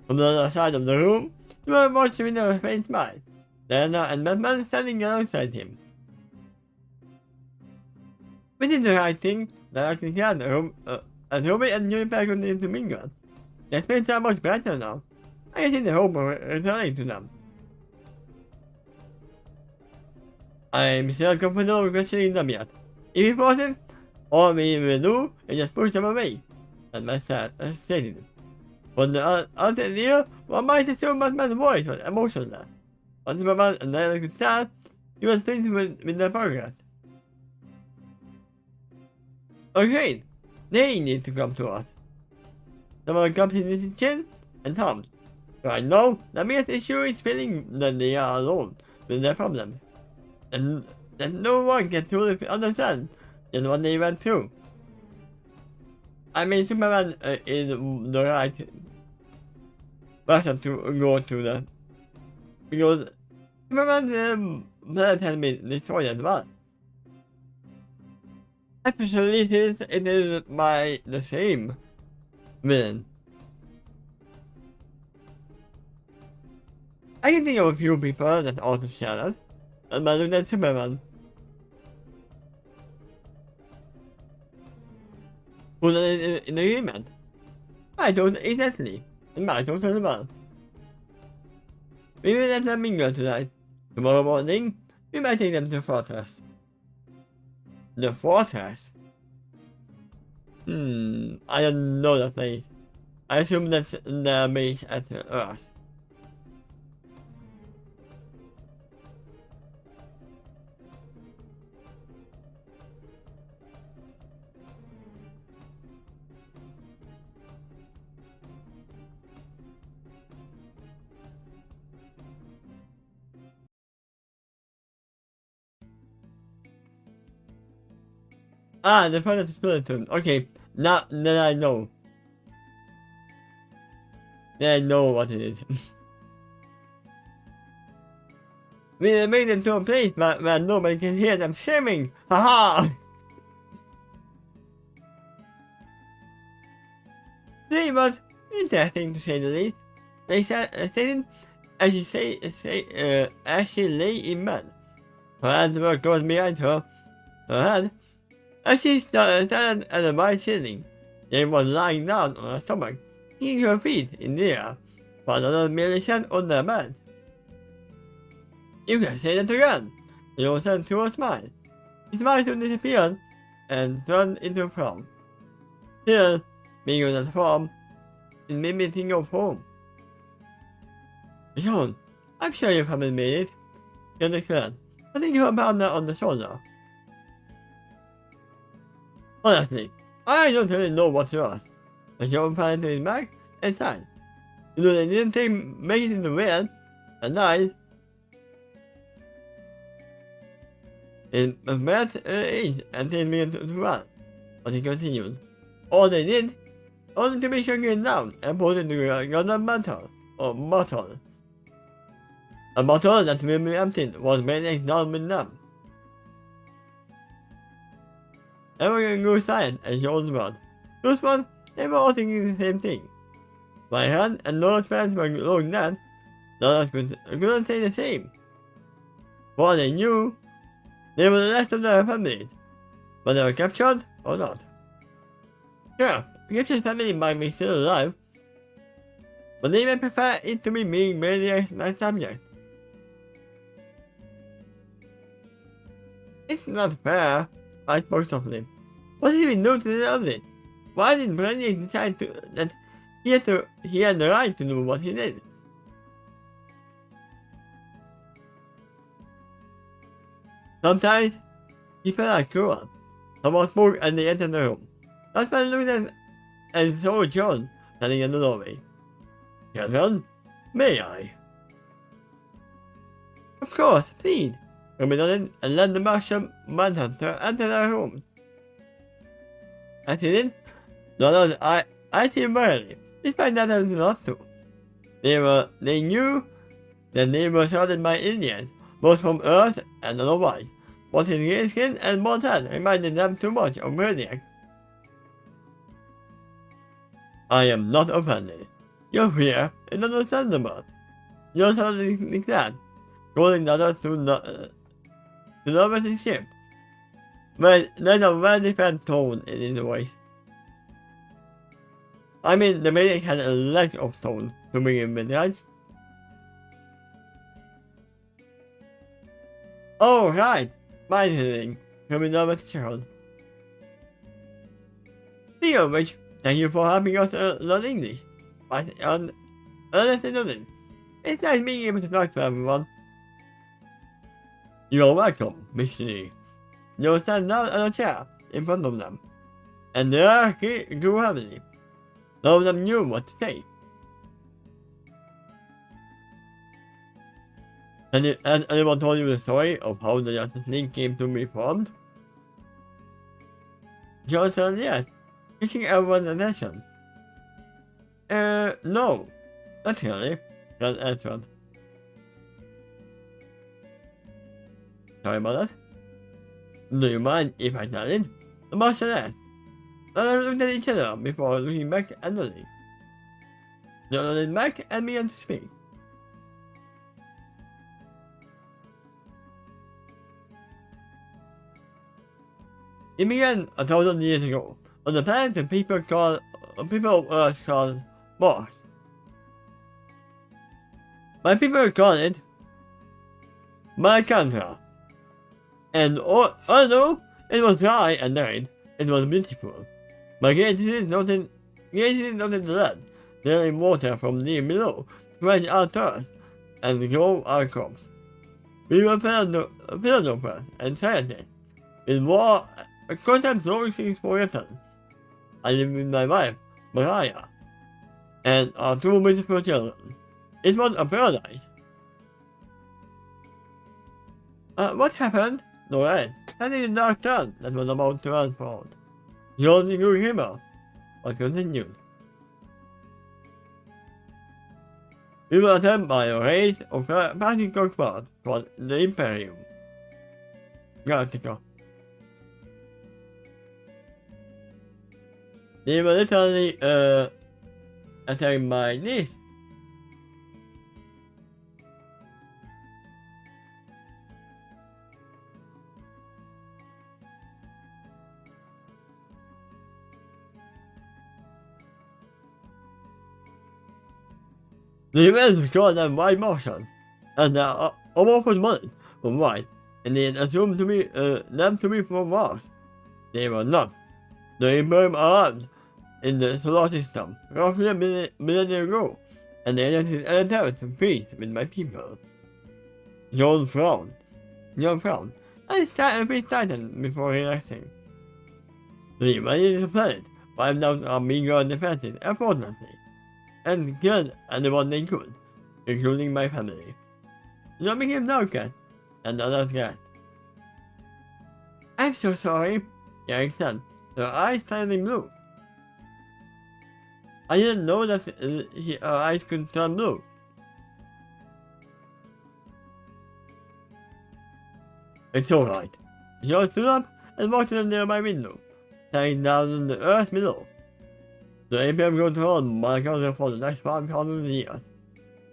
From the other side of the room, you were watching with a faint smile. Diana and Batman standing alongside him. We did the right thing, directing down the room, as Ruby and Juniper continued to mingle. Their spirits are much brighter now. I can see the hope of returning to them. I'm still comfortable with questioning them yet. If he forces, all we will do is just push them away, and my stated. But the other year, one might assume Batman's voice was emotionless. But Superman and Diana could tell he was pleased with their progress. Okay, they need to come to us. Someone comes in his chin and thumbs. Right now, the biggest issue is feeling that they are alone with their problems, and that no one can truly understand just what they went through. I mean, Superman is the right person to go to the, because Superman's planet has been destroyed as well. Especially since it is by the same villain. I can think of a few people that also share that, other than Superman. Who's in agreement? I don't exactly. And I don't as well. Maybe let them mingle tonight. Tomorrow morning, we might take them to the fortress. The fortress? I don't know that place. I assume that's the base at Earth. Ah, the fortress skeleton. Okay, now then I know. Then I know what it is. We made it to a place where nobody can hear them screaming. Haha! It was interesting to say the least. They stated as she lay in bed. Her hands were close behind her head, as she started at the wide ceiling. She was lying down on her stomach, keeping her feet in the air, while another merely sat on the bed. You can say that again. She returned to a smile. The smile soon disappeared and turned into a frown. Still, being on that form, it made me think of home. Sean, I'm sure you haven't made it. She declared, patting her partner on the shoulder. Honestly, I don't really know what's yours. But Sean fell to his back and sighed. You know, they didn't make it in the wind and died. It was bad age and things began to run. But he continued. All they did, only to be shaken down and put into another bottle, or bottle. A bottle that will be emptied was made down with them. Everyone grew silent as Joel's word. Those ones, they were all thinking the same thing. My hand and Laura's friends were looking at, Laura couldn't say the same. For all they knew, they were the rest of their families, but they were captured or not. Sure, Richard's family might be still alive, but they may prefer it to be being merely as a subject. It's not fair, I spoke softly. What did we do to deserve it? Why did Brandy decide that he had the right to do what he did? Sometimes, he felt like cruel. Someone spoke and they entered the room. That's when Lucas and saw John standing in the doorway. John, may I? Of course, please. Ruby nodded and let the Martian manhunter enter their room. As he did, Donald eyed him warily, despite that there was not to. They knew that they were surrounded by Indians, both from Earth and otherwise, but his grey skin and bald head reminded them too much of Brainiac. I am not offended. Your fear is understandable. You're suddenly glad, calling the others to notice his shift. But there's a very different tone in his voice. I mean, the Brainiac had a lack of tone to begin with, right? Oh, right. My thing. Coming over to Charles. Speaking of which, thank you for helping us learn English. But honestly, nothing. It's nice being able to talk to everyone. You're welcome, Miss Lee. You'll stand down on a chair in front of them, and they all grew heavily. None of them knew what to say. Has anyone told you the story of how the Justice League came to be formed? John said yes. catching everyone's attention. No. Not really, Gus answered. Sorry about that. Do you mind if I tell it? The Martian asked. They looked at each other before looking back at Lily. They nodded back and began to speak. It began 1,000 years ago on the planet that people of Earth called Mars. My people call it Mycanthra. And although it was dry and arid, it was beautiful. My gazes noted the land, drawing water from near below to quench our thirst and grow our crops. We were philosophers and scientists. It was a constant growing things for return. I lived with my wife, Mariah, and our two beautiful children. It was a paradise. What happened? Lorraine, standing in the dark sun that was about to unfold. The only grew humor was continued. We were attacked by a race of passing cockpits called the Imperium Galactica. They were literally attacked by this. The events called them white Martian, and they are amorphous money from white, and they assumed them to be from Mars. They were not. The Imperium arrived in the solar system roughly a millennium ago, and they entered an attempt to peace with my people. John frowned, and his tightened before relaxing. The invaded the planet, wiped out our meager defenses effortlessly, and killed anyone they could, including my family. They became darker and others got. I'm so sorry, Eric said, her eyes slightly blue. I didn't know that her eyes could turn blue. It's alright. She stood up and walked to the nearby window, staring down on the earth below. The Imperium controlled my culture for the next 500 years.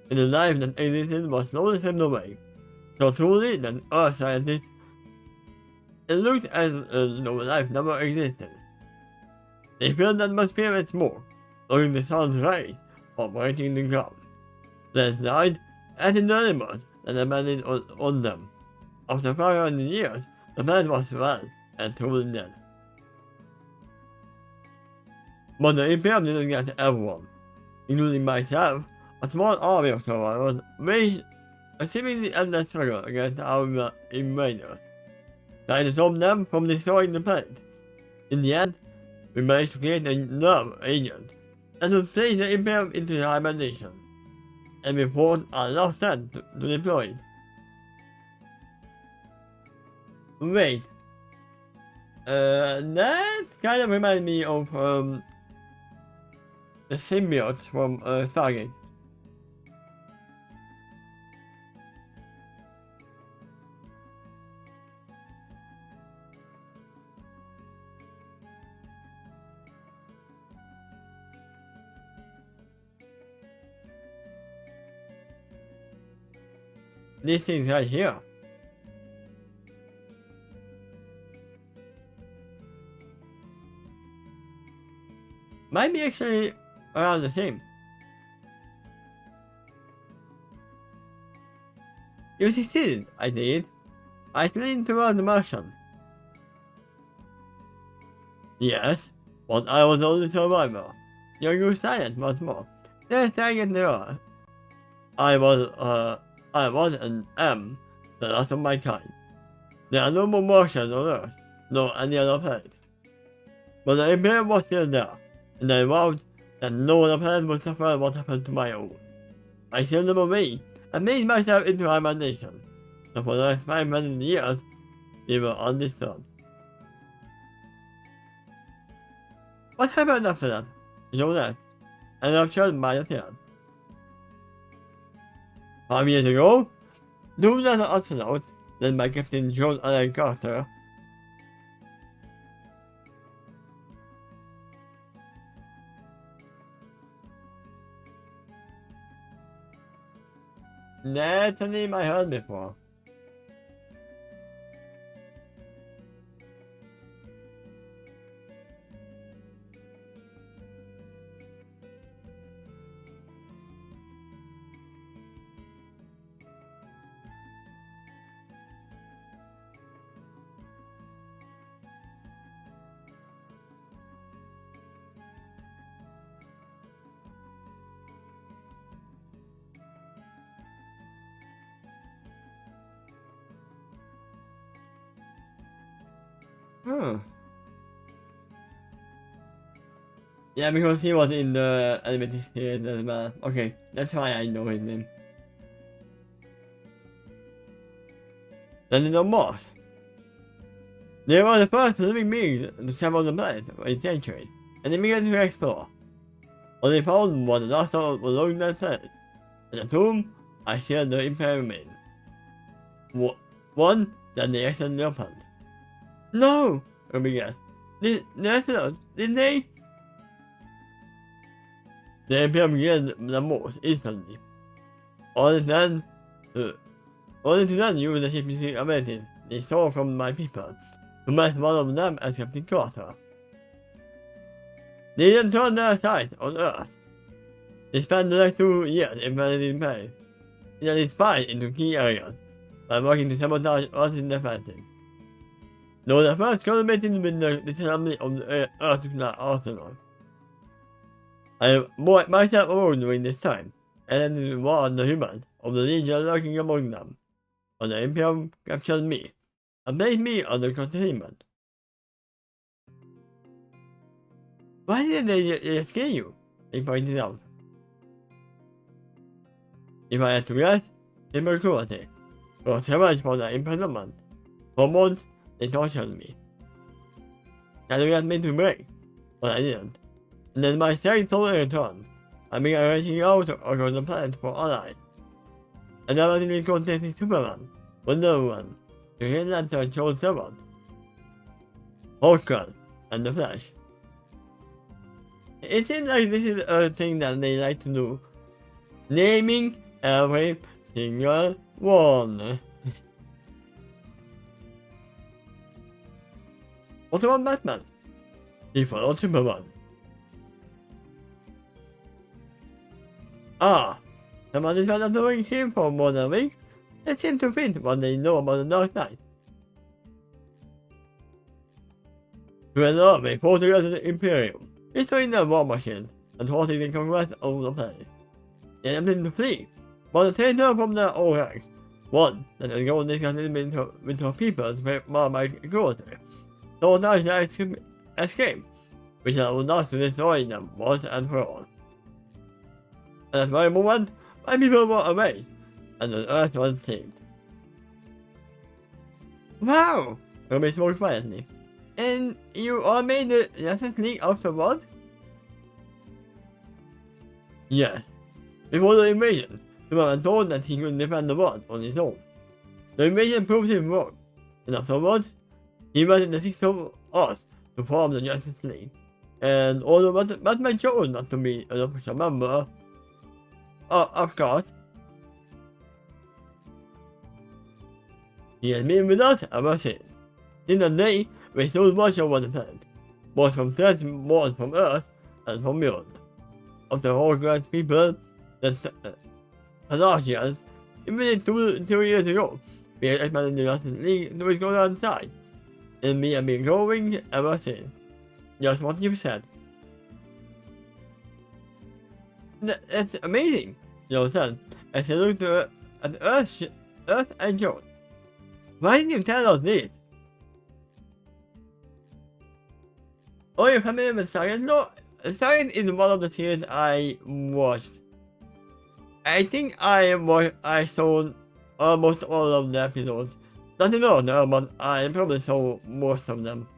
And the life that existed was slowly slipped away. So truly that Earth scientists, it looked as though life never existed. They filled the atmosphere with smoke, blocking the sun's rays from reaching the ground. They died, and in the animals that abandoned on them. After 500 years, the planet was well and truly dead. But the Imperium didn't get everyone, including myself. A small army of survivors waged a seemingly endless struggle against our invaders, trying to stop them from destroying the planet. In the end, we managed to create a nerve agent that would place the Imperium into hibernation, and we fought our last stand to deploy it. Wait, that kind of reminds me of the symbiote from Stargate. This thing right here. Might be actually around the same. You succeeded, I did. I leaned toward the Martian. Yes, but I was the only survivor. You grew silent once more. Then staring at the earth. I was and am the last of my kind. There are no more Martians on Earth, nor any other planet. But the Imperium was still there, and I vowed that no other planet would suffer what happened to my own. I sealed them away and made myself into hibernation, so for the next 500 years, we were undisturbed. What happened after that? Jonas, and I'm sure by the film. 5 years ago, do not astronaut, led by Captain John Allen Carter, that's a name I heard before. Hmm. Yeah, because he was in the animated series as well. Okay, that's why I know his name. Then the Moss. They were the first living beings to travel the planet for a century, and they began to explore. What they found was the last of the long dead planet, and the tomb I shared the Imperium in. One that they accidentally opened. No! I began. Did they? The Imperium began the most instantly. Only to then use the ship's abilities they stole from my people, to match one of them as Captain Carter. They then turned their sights on Earth. They spent the next 2 years invading space, and spied into key areas, by working to sabotage Earth's defenses. Though the first collaborated with the disassembly of the Earth's arsenal. I brought myself alone during this time, and then warned the humans of the danger lurking among them. But the Imperium captured me, and placed me under containment. Why did they scare you? He pointed out. If I had to guess, simple cruelty. For several for the imprisonment. For months, they tortured me. I got me to break, but I didn't. And then my strength totally returned. I began reaching out across the planet for allies. I never really contacted Superman, Wonder Woman, the Green Lantern chose someone, Hulk, and the Flash. It seems like this is a thing that they like to do. Naming every single one. What about Batman? He followed Superman. Ah, someone is not doing him for more than a week. They seem to fit what they know about the Dark Knight. To an army fought against the Imperium, destroying the war machine and forcing the conquest of the planet. They attempted to flee, but the traitor from their own ranks, one that had gone discussing with her people to marred by cruelty, so now they escape, which allowed us to destroy them once and for all. At that very moment, my people were away, and the Earth was saved. Wow! Ruby spoke quietly. And you all made the Justice League afterward? Yes. Before the invasion, Superman told that he could defend the world on his own. The invasion proved him wrong, and afterwards, he invited the six of us to form the Justice League. And although Batman chose not to be an official member, of course, he has been with us ever since. In the day, we stole much over the planet, both from threats born from Earth and from beyond. Of the whole great people, the Pelagians, even 2 years ago, we had expanded the Justice League to its golden side, and we have been growing ever since. Just what you said. That's amazing, Joe said, as he looked at Earth and Joe. Why didn't you tell us this? Oh, you're familiar with Science? No, Science is one of the series I watched. I think I saw almost all of the episodes. Not in order, but I probably saw most of them.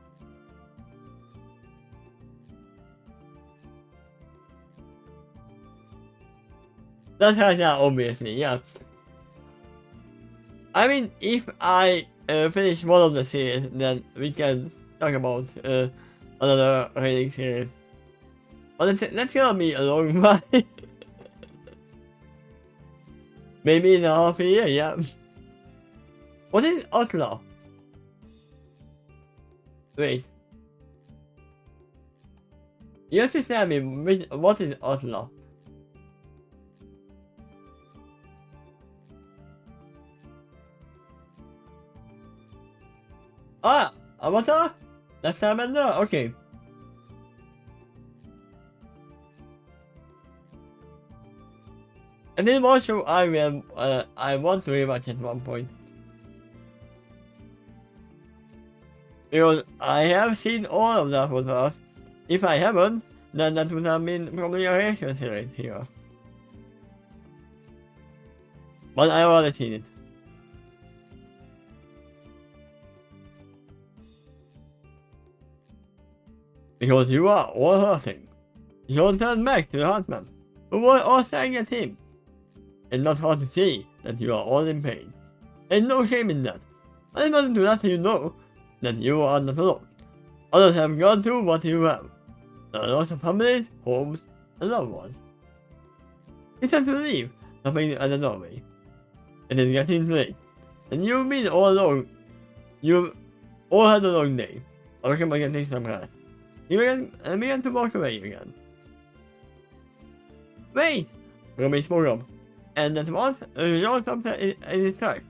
That's right now, obviously, yeah. I mean, if I finish one of the series, then we can talk about another rating series. But that's gonna be a long while. Maybe in a half a year, yeah. What is Outlaw? Wait. You have to tell me what is Outlaw? Ah! Avatar? That's Amanda? Okay. And then also I want to rewatch at one point. Because I have seen all of the Avatars. If I haven't, then that would have been probably a reaction series here. But I already seen it. Because you are all hurting. You turn back to the Huntsman, who were all staring at him. It's not hard to see that you are all in pain. There's no shame in that. I just wanted to let you know that you are not alone. Others have gone through what you have. There are lots of families, homes, and loved ones. It's time to leave, stopping at the doorway. It is getting late, and you've been all alone. You've all had a long day. I recommend getting some rest. You began to walk away again. Wait! Romy spoke up, and at once a result of in his track.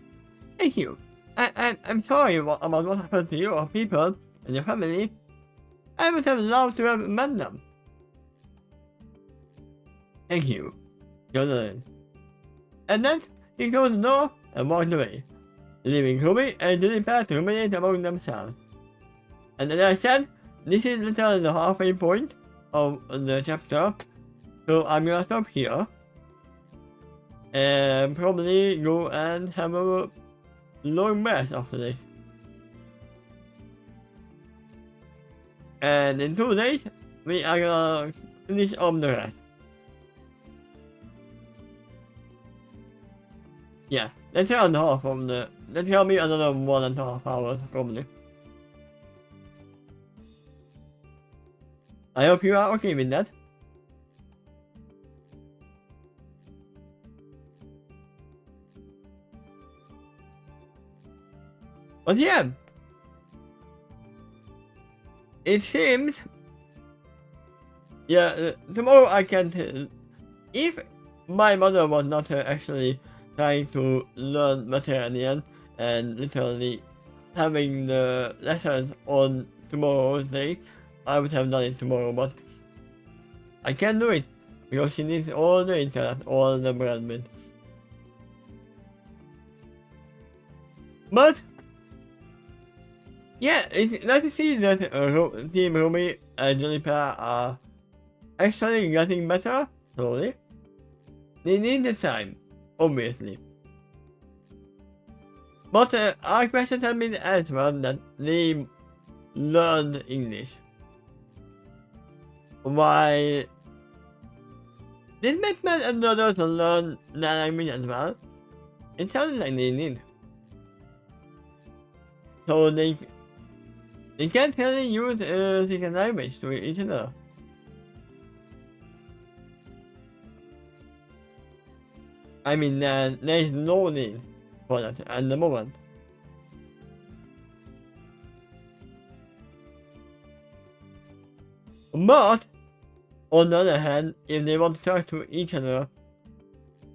Thank you. I'm sorry about what happened to your people and your family. I would have loved to have met them. Thank you, Jonathan. And then he closed the door and walked away, leaving Ruby and Juniper to ruminate among themselves. And as I said, this is literally the halfway point of the chapter, so I'm gonna stop here and probably go and have a long rest after this. And in 2 days, we are gonna finish up the rest. Yeah, let's round off from the. Let's gonna be another 1.5 hours probably. I hope you are okay with that. But yeah, it seems. Yeah, tomorrow I can. If my mother was not actually trying to learn Mediterranean and literally having the lessons on tomorrow's day, I would have done it tomorrow, but I can't do it because she needs all the internet, all the bandwidth. But yeah, it's nice to see that Team Ruby and Juniper are actually getting better slowly. They need the time, obviously. But our questions have been answered that they learned English. Why did Batman and the others learn that language as well? It sounds like they need. So they can't really use second language to each other. I mean, there is no need for that at the moment. But, on the other hand, if they want to talk to each other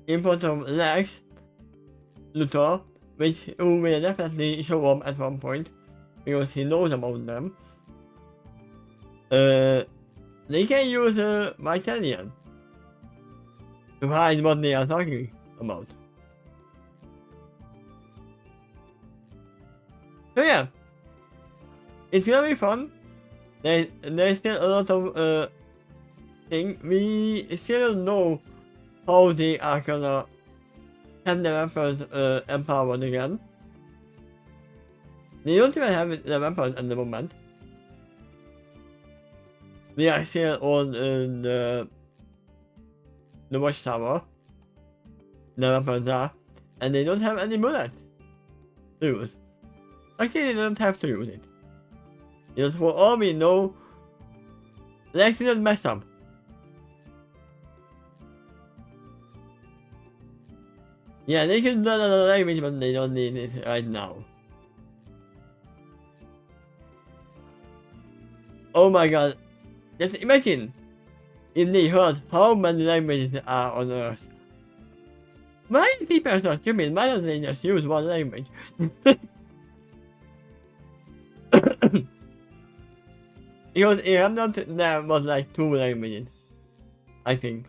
in front of Lex, Luthor, who will definitely show up at one point, because he knows about them, they can use Vitalian to hide what they are talking about. So yeah, it's gonna be fun. There's still a lot of things. We still don't know how they are gonna have their weapons empowered again. They don't even have their weapons at the moment. They are still on the watchtower. the weapons are, and they don't have any bullets to use. Actually, they don't have to use it. Because for all we know, let's not mess up. Yeah, they can learn another language, but they don't need it right now. Oh my god. Just imagine if they heard how many languages there are on Earth. Why are people so stupid? Why don't they just use one language? Because if I'm not, there was like 2 languages, I think.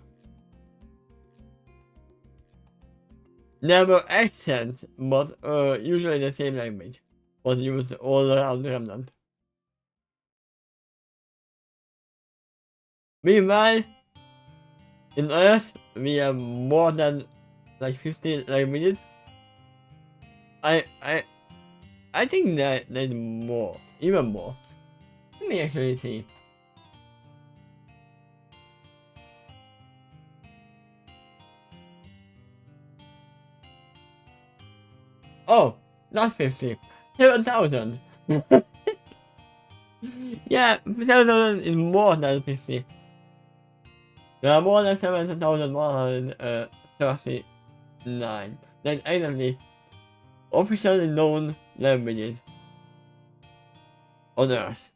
There were accents, but usually the same language was used all around the remnant. Meanwhile, in Earth, we have more than like 50 languages. I think that there's more, even more. Let me actually see. Oh, not 50. 7,000. Yeah, 7,000 is more than 50. There are more than 7,139. That's actually officially known languages on Earth.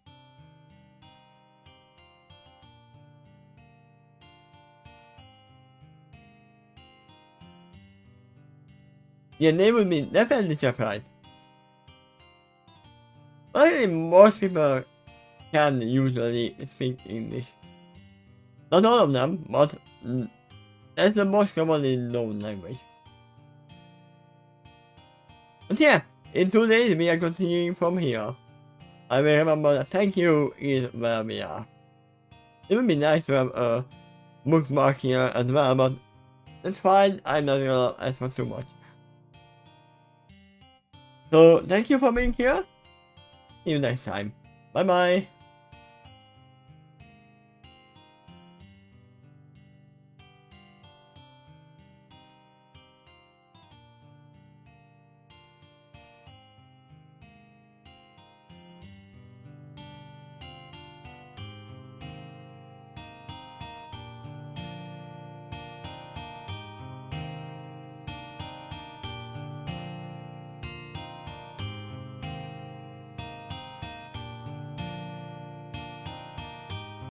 Yeah, they would be definitely surprised. Actually, most people can usually speak English. Not all of them, but that's the most commonly known language. But yeah, in 2 days we are continuing from here. I will remember that thank you is where we are. It would be nice to have a bookmark here as well, but that's fine, I'm not gonna ask for too much. So thank you for being here. See you next time. Bye bye.